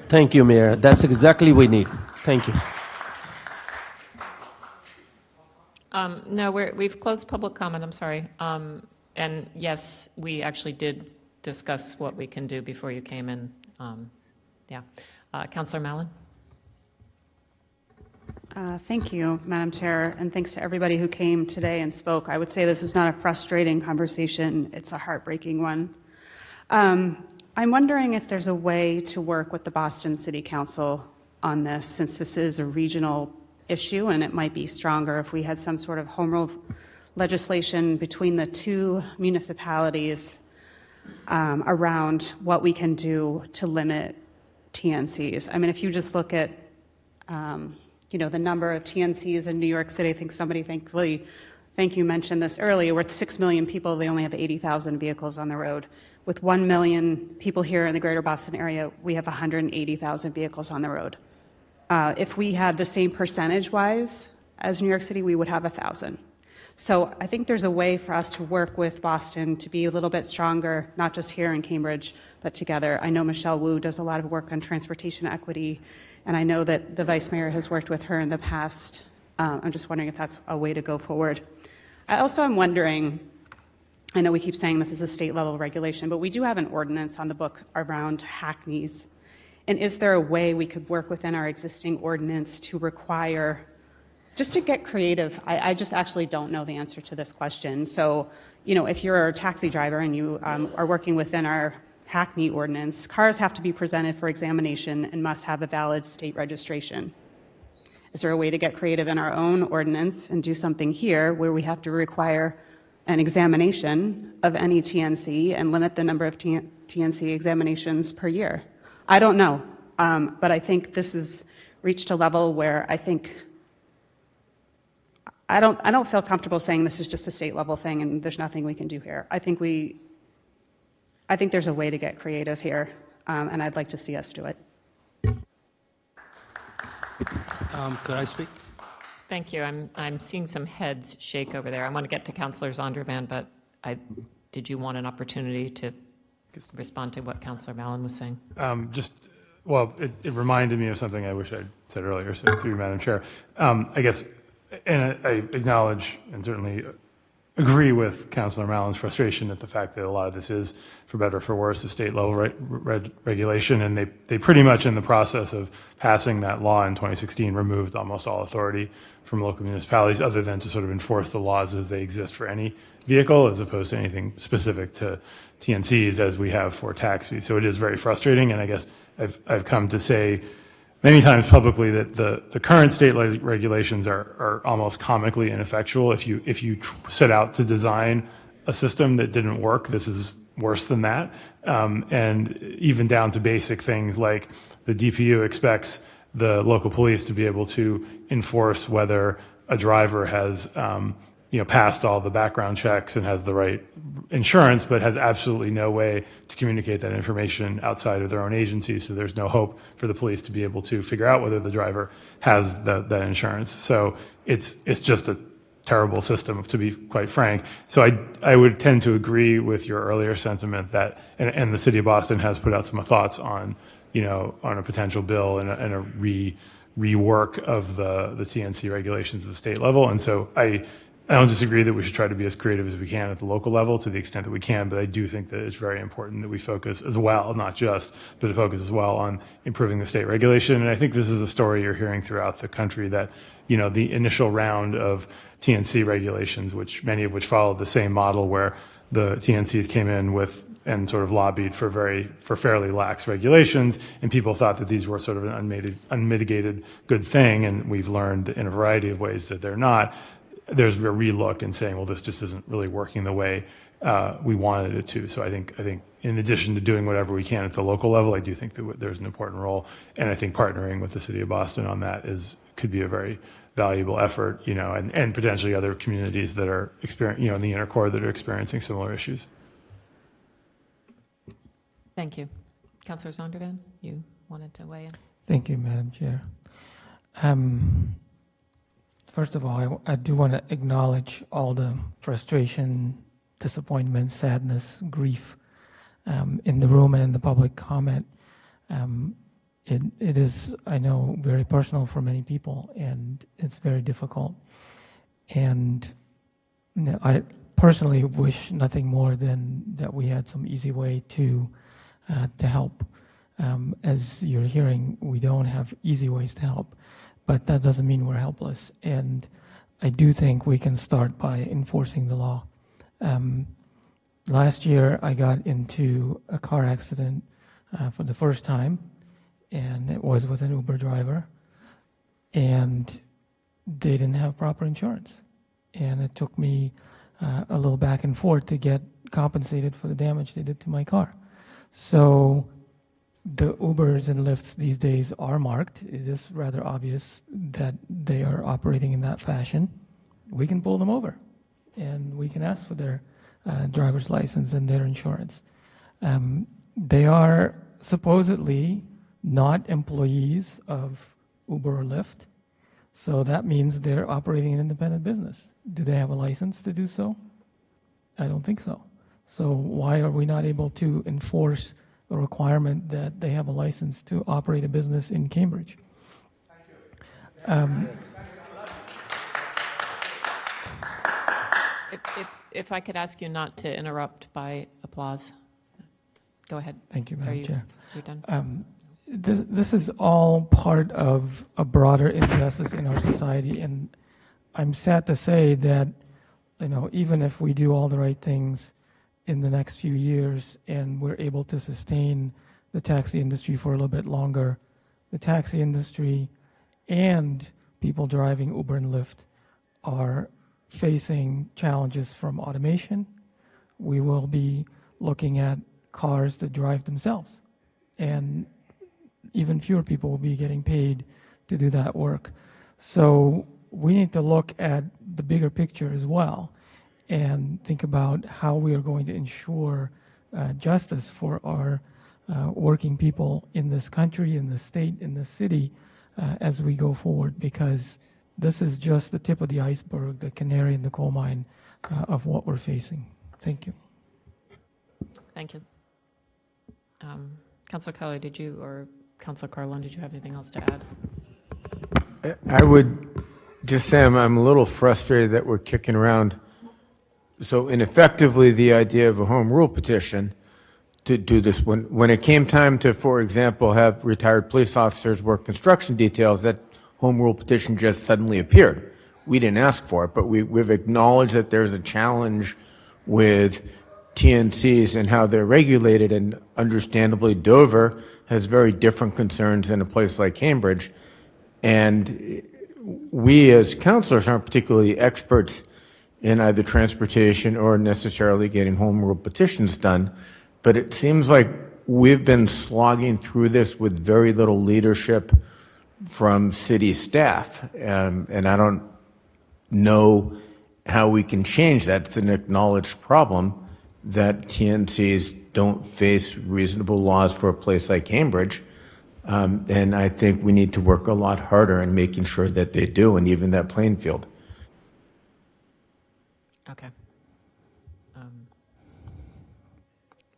Thank you, Mayor. That's exactly what we need. Thank you. No, we've closed public comment, I'm sorry. And yes, we actually did discuss what we can do before you came in. Councillor Mallon? Thank you, Madam Chair, and thanks to everybody who came today and spoke. I would say this is not a frustrating conversation, it's a heartbreaking one. I'm wondering if there's a way to work with the Boston City Council on this, since this is a regional issue, and it might be stronger if we had some sort of home rule legislation between the two municipalities around what we can do to limit TNCs. If you just look at the number of TNCs in New York City, I think somebody thank you mentioned this earlier, with 6 million people, they only have 80,000 vehicles on the road. With 1 million people here in the greater Boston area, we have 180,000 vehicles on the road. If we had the same percentage-wise as New York City, we would have 1,000. So I think there's a way for us to work with Boston to be a little bit stronger, not just here in Cambridge, but together. I know Michelle Wu does a lot of work on transportation equity, and I know that the Vice Mayor has worked with her in the past. I'm just wondering if that's a way to go forward. I also am wondering, I know we keep saying this is a state-level regulation, but we do have an ordinance on the book around hackneys. And is there a way we could work within our existing ordinance to require, just to get creative, I just actually don't know the answer to this question. So, if you're a taxi driver and you are working within our hackney ordinance, cars have to be presented for examination and must have a valid state registration. Is there a way to get creative in our own ordinance and do something here where we have to require an examination of any TNC and limit the number of TNC examinations per year? I don't know, but I think this has reached a level where I don't feel comfortable saying this is just a state level thing and there's nothing we can do here. I think there's a way to get creative here, and I'd like to see us do it. Could I speak? Thank you. I'm seeing some heads shake over there. I want to get to Councillor Zondervan, but did you want an opportunity to respond to what Councillor Mallon was saying? It reminded me of something I wish I'd said earlier, so through Madam Chair. I guess, and I acknowledge and certainly agree with Councillor Mallon's frustration at the fact that a lot of this is, for better or for worse, a state-level regulation, and they pretty much, in the process of passing that law in 2016, removed almost all authority from local municipalities other than to sort of enforce the laws as they exist for any vehicle, as opposed to anything specific to TNCs as we have for taxis. So it is very frustrating, and I guess I've come to say many times publicly that the current state regulations are almost comically ineffectual. If you set out to design a system that didn't work, this is worse than that. And even down to basic things like the DPU expects the local police to be able to enforce whether a driver has passed all the background checks and has the right insurance, but has absolutely no way to communicate that information outside of their own agency. So there's no hope for the police to be able to figure out whether the driver has that insurance. So it's just a terrible system, to be quite frank. So I would tend to agree with your earlier sentiment that, and the city of Boston has put out some thoughts on, on a potential bill and a rework of the TNC regulations at the state level. And so I don't disagree that we should try to be as creative as we can at the local level to the extent that we can, but I do think that it's very important that we focus as well, not just, but to focus as well on improving the state regulation. And I think this is a story you're hearing throughout the country that, the initial round of TNC regulations, many of which followed the same model where the TNCs came in with and sort of lobbied for fairly lax regulations, and people thought that these were sort of an unmitigated good thing, and we've learned in a variety of ways that they're not. There's a relook and saying, well, this just isn't really working the way we wanted it to. So I think in addition to doing whatever we can at the local level, I do think that there's an important role, and I think partnering with the city of Boston on that could be a very valuable effort, and potentially other communities that are in the inner core that are experiencing similar issues. Thank you. Councilor Zondervan, you wanted to weigh in? Thank you, Madam Chair. First of all, I do want to acknowledge all the frustration, disappointment, sadness, grief in the room and in the public comment. It is, I know, very personal for many people, and it's very difficult. And I personally wish nothing more than that we had some easy way to help. As you're hearing, we don't have easy ways to help, but that doesn't mean we're helpless. And I do think we can start by enforcing the law. Last year, I got into a car accident for the first time, and it was with an Uber driver, and they didn't have proper insurance. And it took me a little back and forth to get compensated for the damage they did to my car. So the Ubers and Lyfts these days are marked. It is rather obvious that they are operating in that fashion. We can pull them over, and we can ask for their driver's license and their insurance. They are supposedly not employees of Uber or Lyft, so that means they're operating an independent business. Do they have a license to do so? I don't think so. So why are we not able to enforce a requirement that they have a license to operate a business in Cambridge? If I could ask you not to interrupt by applause. Go ahead. Thank you, Madam Chair. You're done. This is all part of a broader injustice in our society, and I'm sad to say that, even if we do all the right things in the next few years and we're able to sustain the taxi industry for a little bit longer, the taxi industry and people driving Uber and Lyft are facing challenges from automation. We will be looking at cars that drive themselves, and even fewer people will be getting paid to do that work. So we need to look at the bigger picture as well and think about how we are going to ensure justice for our working people in this country, in this state, in this city as we go forward, because this is just the tip of the iceberg, the canary in the coal mine of what we're facing. Thank you. Thank you. Councilor Kelly, or Councilor Carlin, did you have anything else to add? I would just say I'm a little frustrated that we're kicking around so ineffectively the idea of a home rule petition to do this. When it came time to, for example, have retired police officers work construction details, that home rule petition just suddenly appeared. We didn't ask for it, but we've acknowledged that there's a challenge with TNCs and how they're regulated, and understandably Dover has very different concerns than a place like Cambridge. And we as counselors aren't particularly experts in either transportation or necessarily getting home rule petitions done. But it seems like we've been slogging through this with very little leadership from city staff. And I don't know how we can change that. It's an acknowledged problem that TNCs don't face reasonable laws for a place like Cambridge. And I think we need to work a lot harder in making sure that they do, and even that playing field. Okay.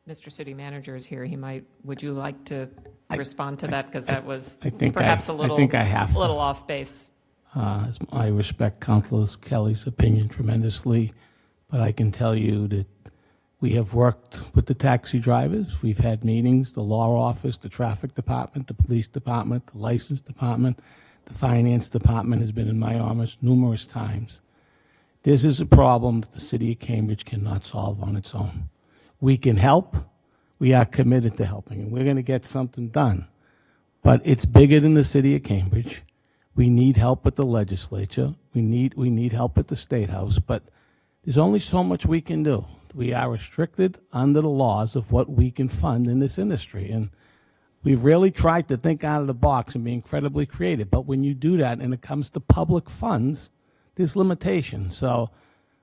Mr. City Manager is here. Would you like to respond to that? Because that was perhaps a little off base. I respect Councilor Kelly's opinion tremendously, but I can tell you that we have worked with the taxi drivers. We've had meetings, the law office, the traffic department, the police department, the license department, the finance department has been in my office numerous times. This is a problem that the city of Cambridge cannot solve on its own. We can help. We are committed to helping, and we're going to get something done. But it's bigger than the city of Cambridge. We need help at the legislature. We need help at the State House, but there's only so much we can do. We are restricted under the laws of what we can fund in this industry, and we've really tried to think out of the box and be incredibly creative. But when you do that and it comes to public funds, there's limitations. So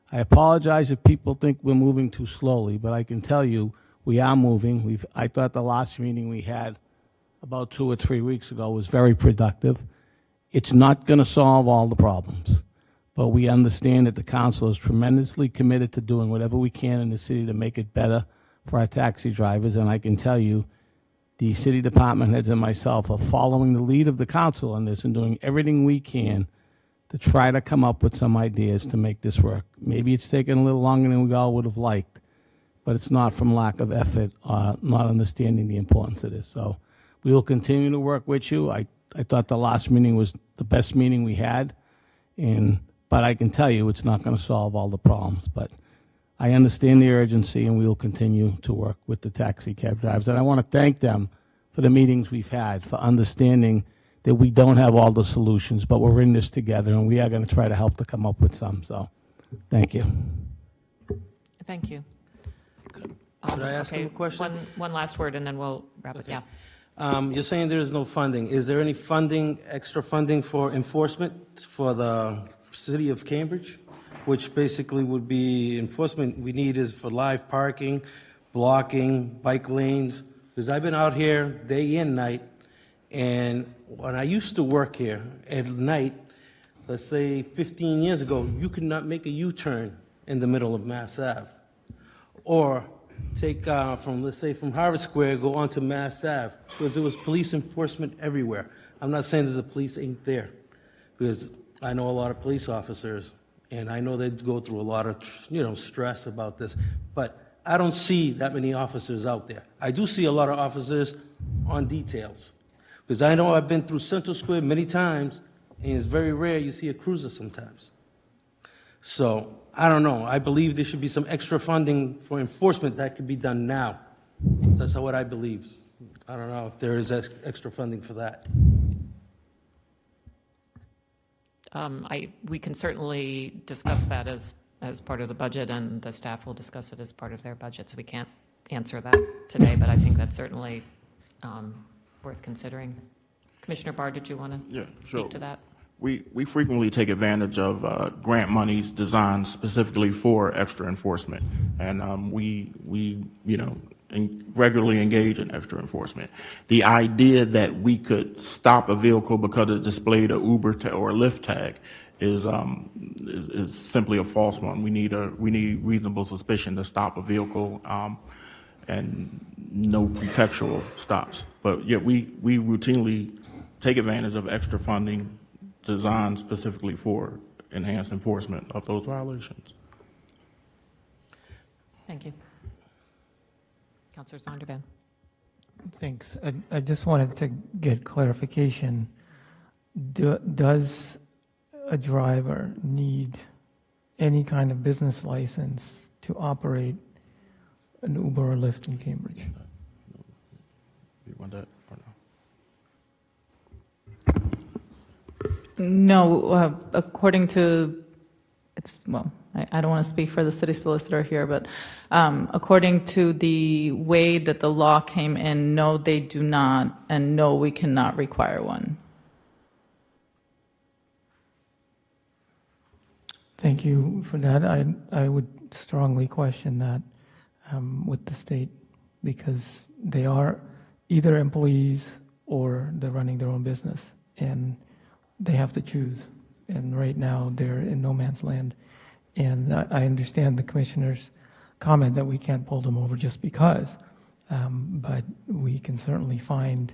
I apologize if people think we're moving too slowly, but I can tell you we are moving. I thought the last meeting we had about 2 or 3 weeks ago was very productive. It's not going to solve all the problems, but we understand that the council is tremendously committed to doing whatever we can in the city to make it better for our taxi drivers. And I can tell you, the city department heads and myself are following the lead of the council on this and doing everything we can to try to come up with some ideas to make this work. Maybe it's taken a little longer than we all would have liked, but it's not from lack of effort, not understanding the importance of this. So we will continue to work with you. I thought the last meeting was the best meeting we had, but I can tell you it's not going to solve all the problems. But I understand the urgency, and we will continue to work with the taxi cab drivers. And I want to thank them for the meetings we've had, for understanding that we don't have all the solutions, but we're in this together, and we are going to try to help to come up with some. So thank you. Thank you. Could I ask him a question? One last word, and then we'll wrap it. Yeah. You're saying there is no funding. Is there any funding, extra funding for enforcement for the city of Cambridge? Which basically would be enforcement we need is for live parking, blocking, bike lanes. Because I've been out here day and night, and when I used to work here at night, let's say 15 years ago, you could not make a U-turn in the middle of Mass Ave. Or take let's say from Harvard Square, go onto Mass Ave, because there was police enforcement everywhere. I'm not saying that the police ain't there, because I know a lot of police officers, and I know they go through a lot of stress about this, but I don't see that many officers out there. I do see a lot of officers on details, because I know I've been through Central Square many times, and it's very rare you see a cruiser sometimes. So I don't know. I believe there should be some extra funding for enforcement that could be done now. That's what I believe. I don't know if there is extra funding for that. We can certainly discuss that as part of the budget, and the staff will discuss it as part of their budget, so we can't answer that today, but I think that's certainly worth considering. Commissioner Barr, did you want to speak to that? We frequently take advantage of grant monies designed specifically for extra enforcement, and we regularly engage in extra enforcement. The idea that we could stop a vehicle because it displayed a Uber or a Lyft tag is simply a false one. We need reasonable suspicion to stop a vehicle, and no pretextual stops. But yet we routinely take advantage of extra funding designed specifically for enhanced enforcement of those violations. Thank you. Councilor Zondervan. Thanks. I just wanted to get clarification. Does a driver need any kind of business license to operate an Uber or Lyft in Cambridge? You want that or no? No, according to, well, I don't want to speak for the city solicitor here, but according to the way that the law came in, no, they do not, and no, we cannot require one. Thank you for that. I would strongly question that with the state, because they are either employees or they're running their own business, and they have to choose. And right now, they're in no man's land. And I understand the commissioner's comment that we can't pull them over just because, but we can certainly find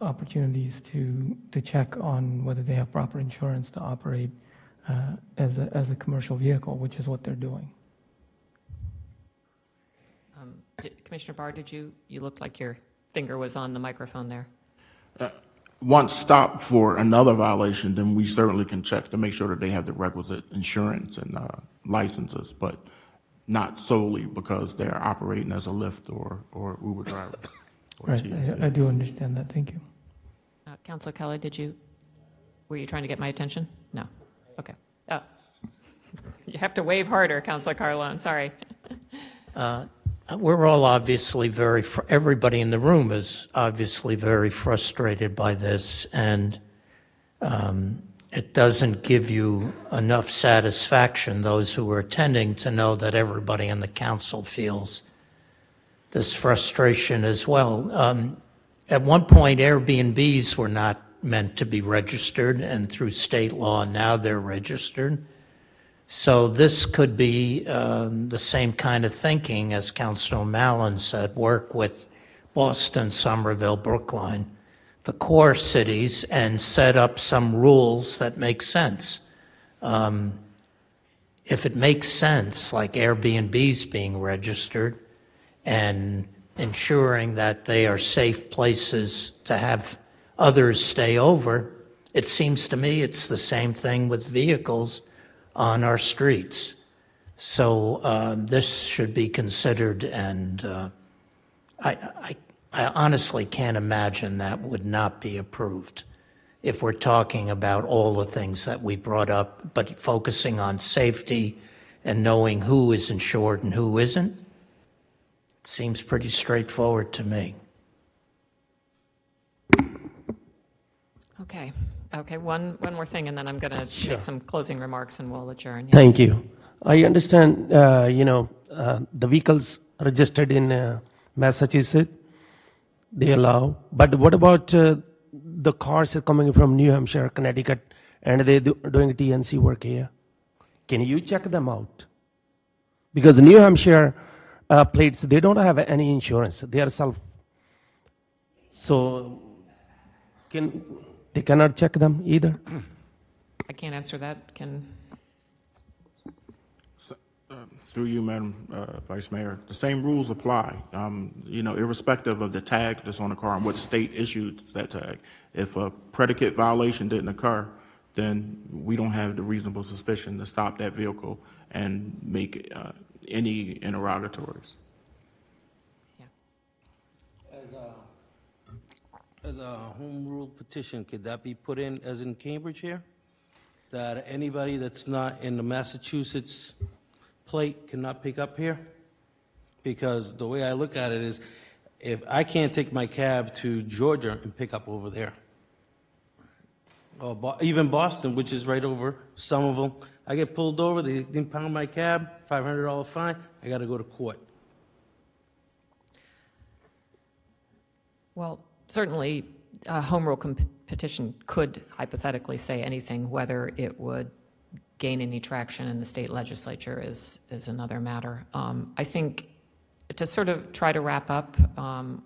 opportunities to check on whether they have proper insurance to operate as a commercial vehicle, which is what they're doing. Commissioner Barr, you looked like your finger was on the microphone there. Once stopped for another violation, then we certainly can check to make sure that they have the requisite insurance and licenses, but not solely because they're operating as a Lyft or Uber driver. Or Right, TNC. I do understand that. Thank you. Councilor Kelly, were you trying to get my attention? No. Okay. Oh. You have to wave harder, Councilor Carlone. Sorry. We're all obviously everybody in the room is obviously very frustrated by this, and it doesn't give you enough satisfaction, those who are attending, to know that everybody in the council feels this frustration as well. At one point, Airbnbs were not meant to be registered, and through state law, now they're registered. So this could be the same kind of thinking, as Councilor Mallon said, work with Boston, Somerville, Brookline, the core cities, and set up some rules that make sense. If it makes sense, like Airbnbs being registered and ensuring that they are safe places to have others stay over, it seems to me it's the same thing with vehicles on our streets. So this should be considered, and I honestly can't imagine that would not be approved if we're talking about all the things that we brought up, but focusing on safety and knowing who is insured and who isn't. It seems pretty straightforward to me. Okay, one more thing, and then I'm going to make some closing remarks, and we'll adjourn. Yes. Thank you. I understand, the vehicles registered in Massachusetts, they allow. But what about the cars are coming from New Hampshire, Connecticut, and they're doing TNC work here? Can you check them out? Because New Hampshire plates, they don't have any insurance. They are self. So they cannot check them either? I can't answer that. Through you, Madam Vice Mayor, the same rules apply. Irrespective of the tag that's on the car and what state issued that tag. If a predicate violation didn't occur, then we don't have the reasonable suspicion to stop that vehicle and make any interrogatories. As a home rule petition, could that be put in as in Cambridge here? That anybody that's not in the Massachusetts plate cannot pick up here? Because the way I look at it is, if I can't take my cab to Georgia and pick up over there, or even Boston, which is right over Somerville, I get pulled over, they impound my cab, $500 fine, I got to go to court. Well, certainly, a home rule petition could hypothetically say anything. Whether it would gain any traction in the state legislature is another matter. I think to sort of try to wrap up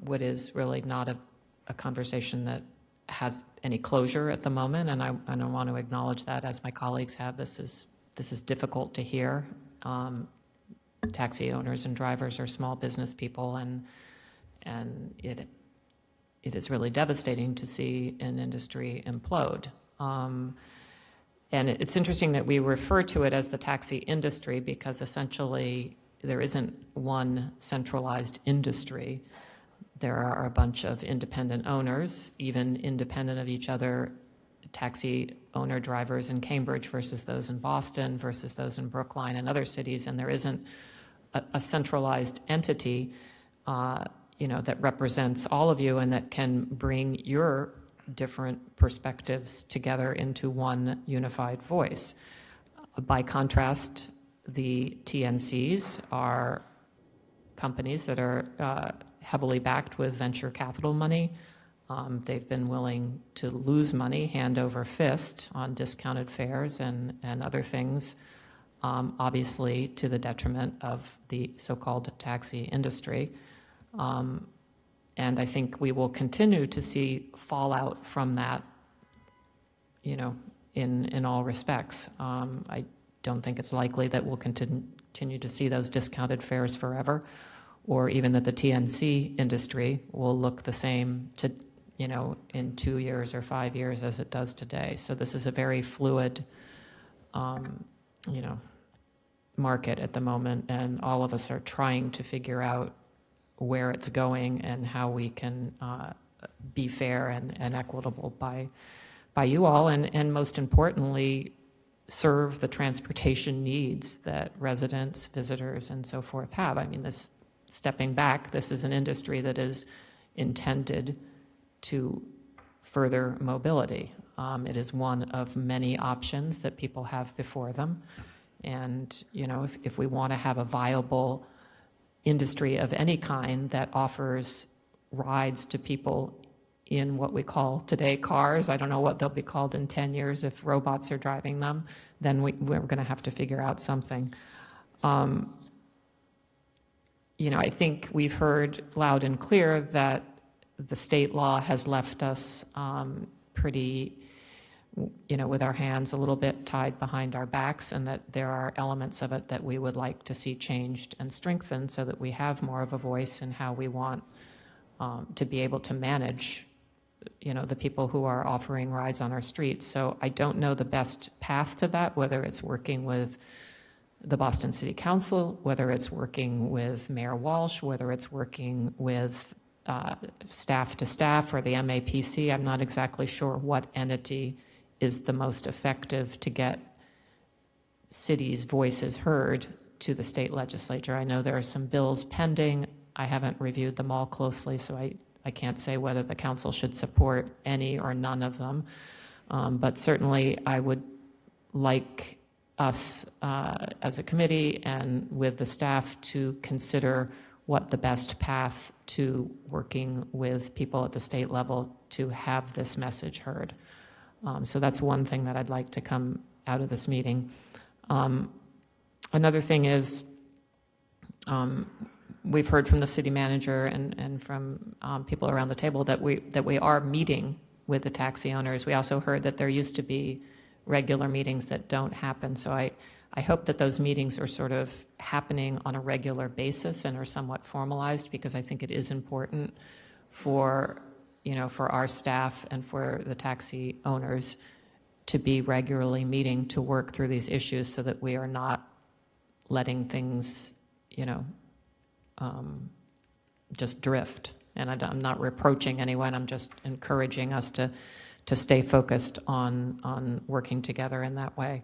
what is really not a conversation that has any closure at the moment, and I want to acknowledge that, as my colleagues have. This is difficult to hear. Taxi owners and drivers are small business people, and it is really devastating to see an industry implode. And it's interesting that we refer to it as the taxi industry, because essentially there isn't one centralized industry. There are a bunch of independent owners, even independent of each other, taxi owner drivers in Cambridge versus those in Boston versus those in Brookline and other cities, and there isn't a centralized entity, that represents all of you and that can bring your different perspectives together into one unified voice. By contrast, the TNCs are companies that are heavily backed with venture capital money. They've been willing to lose money hand over fist on discounted fares and other things, obviously to the detriment of the so-called taxi industry. And I think we will continue to see fallout from that, in all respects. I don't think it's likely that we'll continue to see those discounted fares forever, or even that the TNC industry will look the same in 2 years or 5 years as it does today. So this is a very fluid, market at the moment, and all of us are trying to figure out where it's going and how we can be fair and equitable by you all, and most importantly, serve the transportation needs that residents, visitors, and so forth have. I mean, stepping back, this is an industry that is intended to further mobility. It is one of many options that people have before them. And, if we want to have a viable industry of any kind that offers rides to people in what we call today cars, I don't know what they'll be called in 10 years if robots are driving them, then we're going to have to figure out something. I think we've heard loud and clear that the state law has left us pretty, with our hands a little bit tied behind our backs, and that there are elements of it that we would like to see changed and strengthened so that we have more of a voice in how we want to be able to manage, the people who are offering rides on our streets. So I don't know the best path to that, whether it's working with the Boston City Council, whether it's working with Mayor Walsh, whether it's working with staff to staff or the MAPC. I'm not exactly sure what entity is the most effective to get cities' voices heard to the state legislature. I know there are some bills pending. I haven't reviewed them all closely, so I can't say whether the council should support any or none of them. But certainly I would like us as a committee and with the staff to consider what the best path to working with people at the state level to have this message heard. So that's one thing that I'd like to come out of this meeting. Another thing is we've heard from the city manager and from people around the table that we are meeting with the taxi owners. We also heard that there used to be regular meetings that don't happen. So I hope that those meetings are sort of happening on a regular basis and are somewhat formalized, because I think it is important for our staff and for the taxi owners to be regularly meeting to work through these issues so that we are not letting things, just drift. And I'm not reproaching anyone. I'm just encouraging us to stay focused on working together in that way.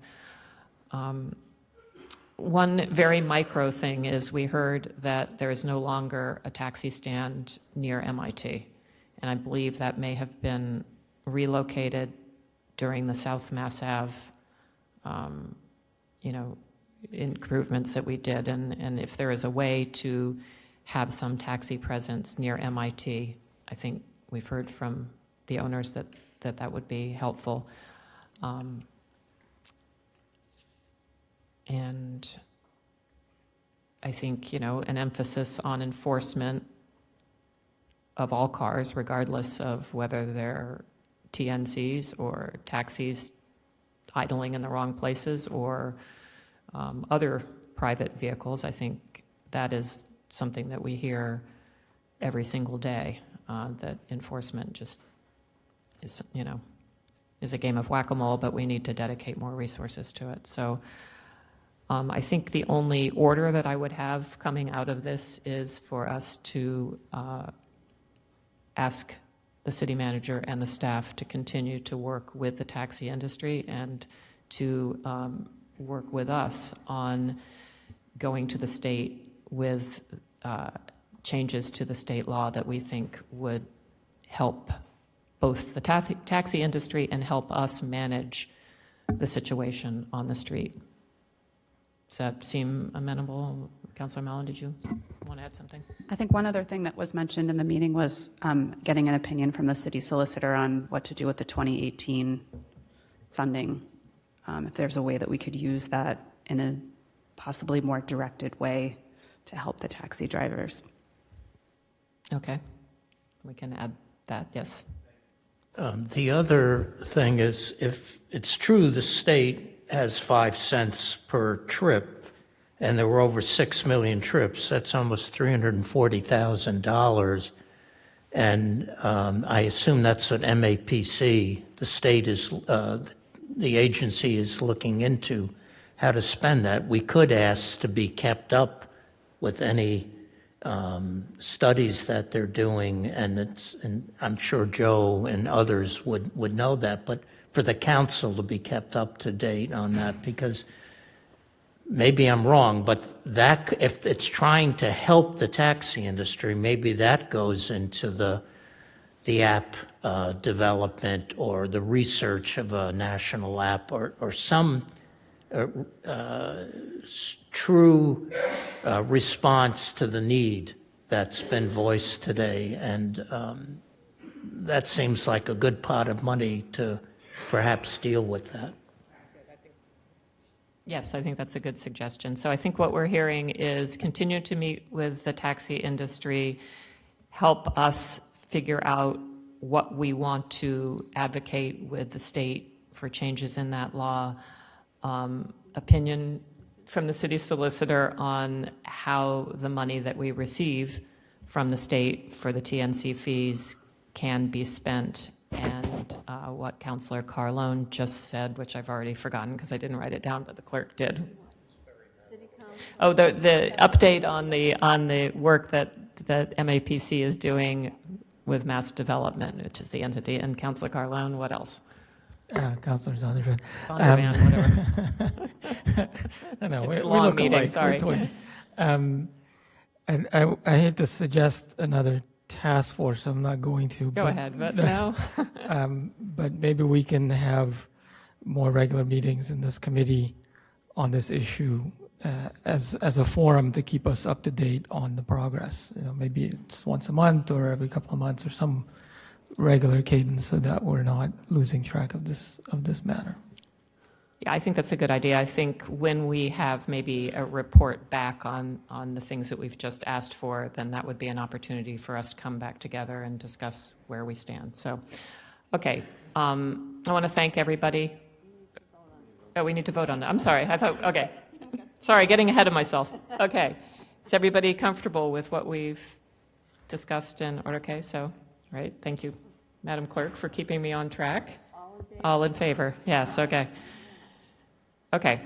One very micro thing is we heard that there is no longer a taxi stand near MIT. And I believe that may have been relocated during the South Mass Ave, improvements that we did. And if there is a way to have some taxi presence near MIT, I think we've heard from the owners that would be helpful. And I think, an emphasis on enforcement of all cars, regardless of whether they're TNCs or taxis idling in the wrong places or other private vehicles. I think that is something that we hear every single day, that enforcement just is, is a game of whack-a-mole, but we need to dedicate more resources to it. So I think the only order that I would have coming out of this is for us to ask the city manager and the staff to continue to work with the taxi industry and to work with us on going to the state with changes to the state law that we think would help both the taxi industry and help us manage the situation on the street. Does that seem amenable? Councilor Mellon, did you want to add something? I think one other thing that was mentioned in the meeting was getting an opinion from the city solicitor on what to do with the 2018 funding. If there's a way that we could use that in a possibly more directed way to help the taxi drivers. Okay, we can add that, yes. The other thing is, if it's true the state has 5 cents per trip, and there were over 6 million trips, that's almost $340,000. And I assume that's what MAPC, the state is, the agency is looking into how to spend that. We could ask to be kept up with any studies that they're doing, and I'm sure Joe and others would know that, but for the council to be kept up to date on that, because maybe I'm wrong, but that, if it's trying to help the taxi industry, maybe that goes into the app development or the research of a national app or some true response to the need that's been voiced today. And that seems like a good pot of money to perhaps deal with that. Yes, I think that's a good suggestion. So I think what we're hearing is continue to meet with the taxi industry, help us figure out what we want to advocate with the state for changes in that law, opinion from the city solicitor on how the money that we receive from the state for the TNC fees can be spent, and what Councilor Carlone just said, which I've already forgotten because I didn't write it down, but the clerk did. Oh, the update on the work that MAPC is doing with Mass Development, which is the entity, and Councilor Carlone, what else? Councilor Zondervan. Whatever. I know, It's a we long look meeting, alike, sorry. we're twins. And I hate to suggest another task force, so I'm not going to. Go ahead, but no. But maybe we can have more regular meetings in this committee on this issue as a forum to keep us up to date on the progress. You know, maybe it's once a month or every couple of months or some regular cadence so that we're not losing track of this matter. Yeah, I think that's a good idea. I think when we have maybe a report back on the things that we've just asked for, then that would be an opportunity for us to come back together and discuss where we stand. So, okay, I want to thank everybody. Oh, we need to vote on that. I'm sorry. I thought, okay. Sorry, getting ahead of myself. Okay. Is everybody comfortable with what we've discussed in order? Okay, so, right. Thank you, Madam Clerk, for keeping me on track. All in favor? Yes, okay. Okay.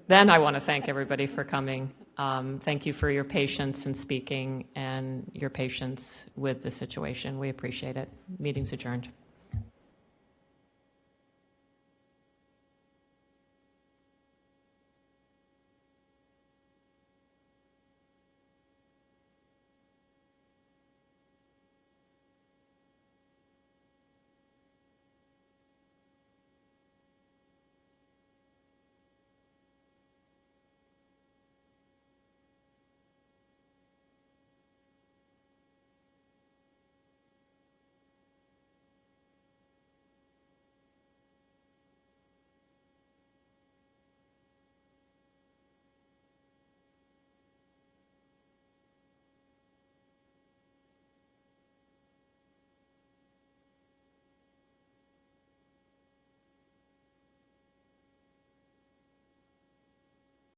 Then I want to thank everybody for coming. Thank you for your patience in speaking and your patience with the situation. We appreciate it. Meeting's adjourned.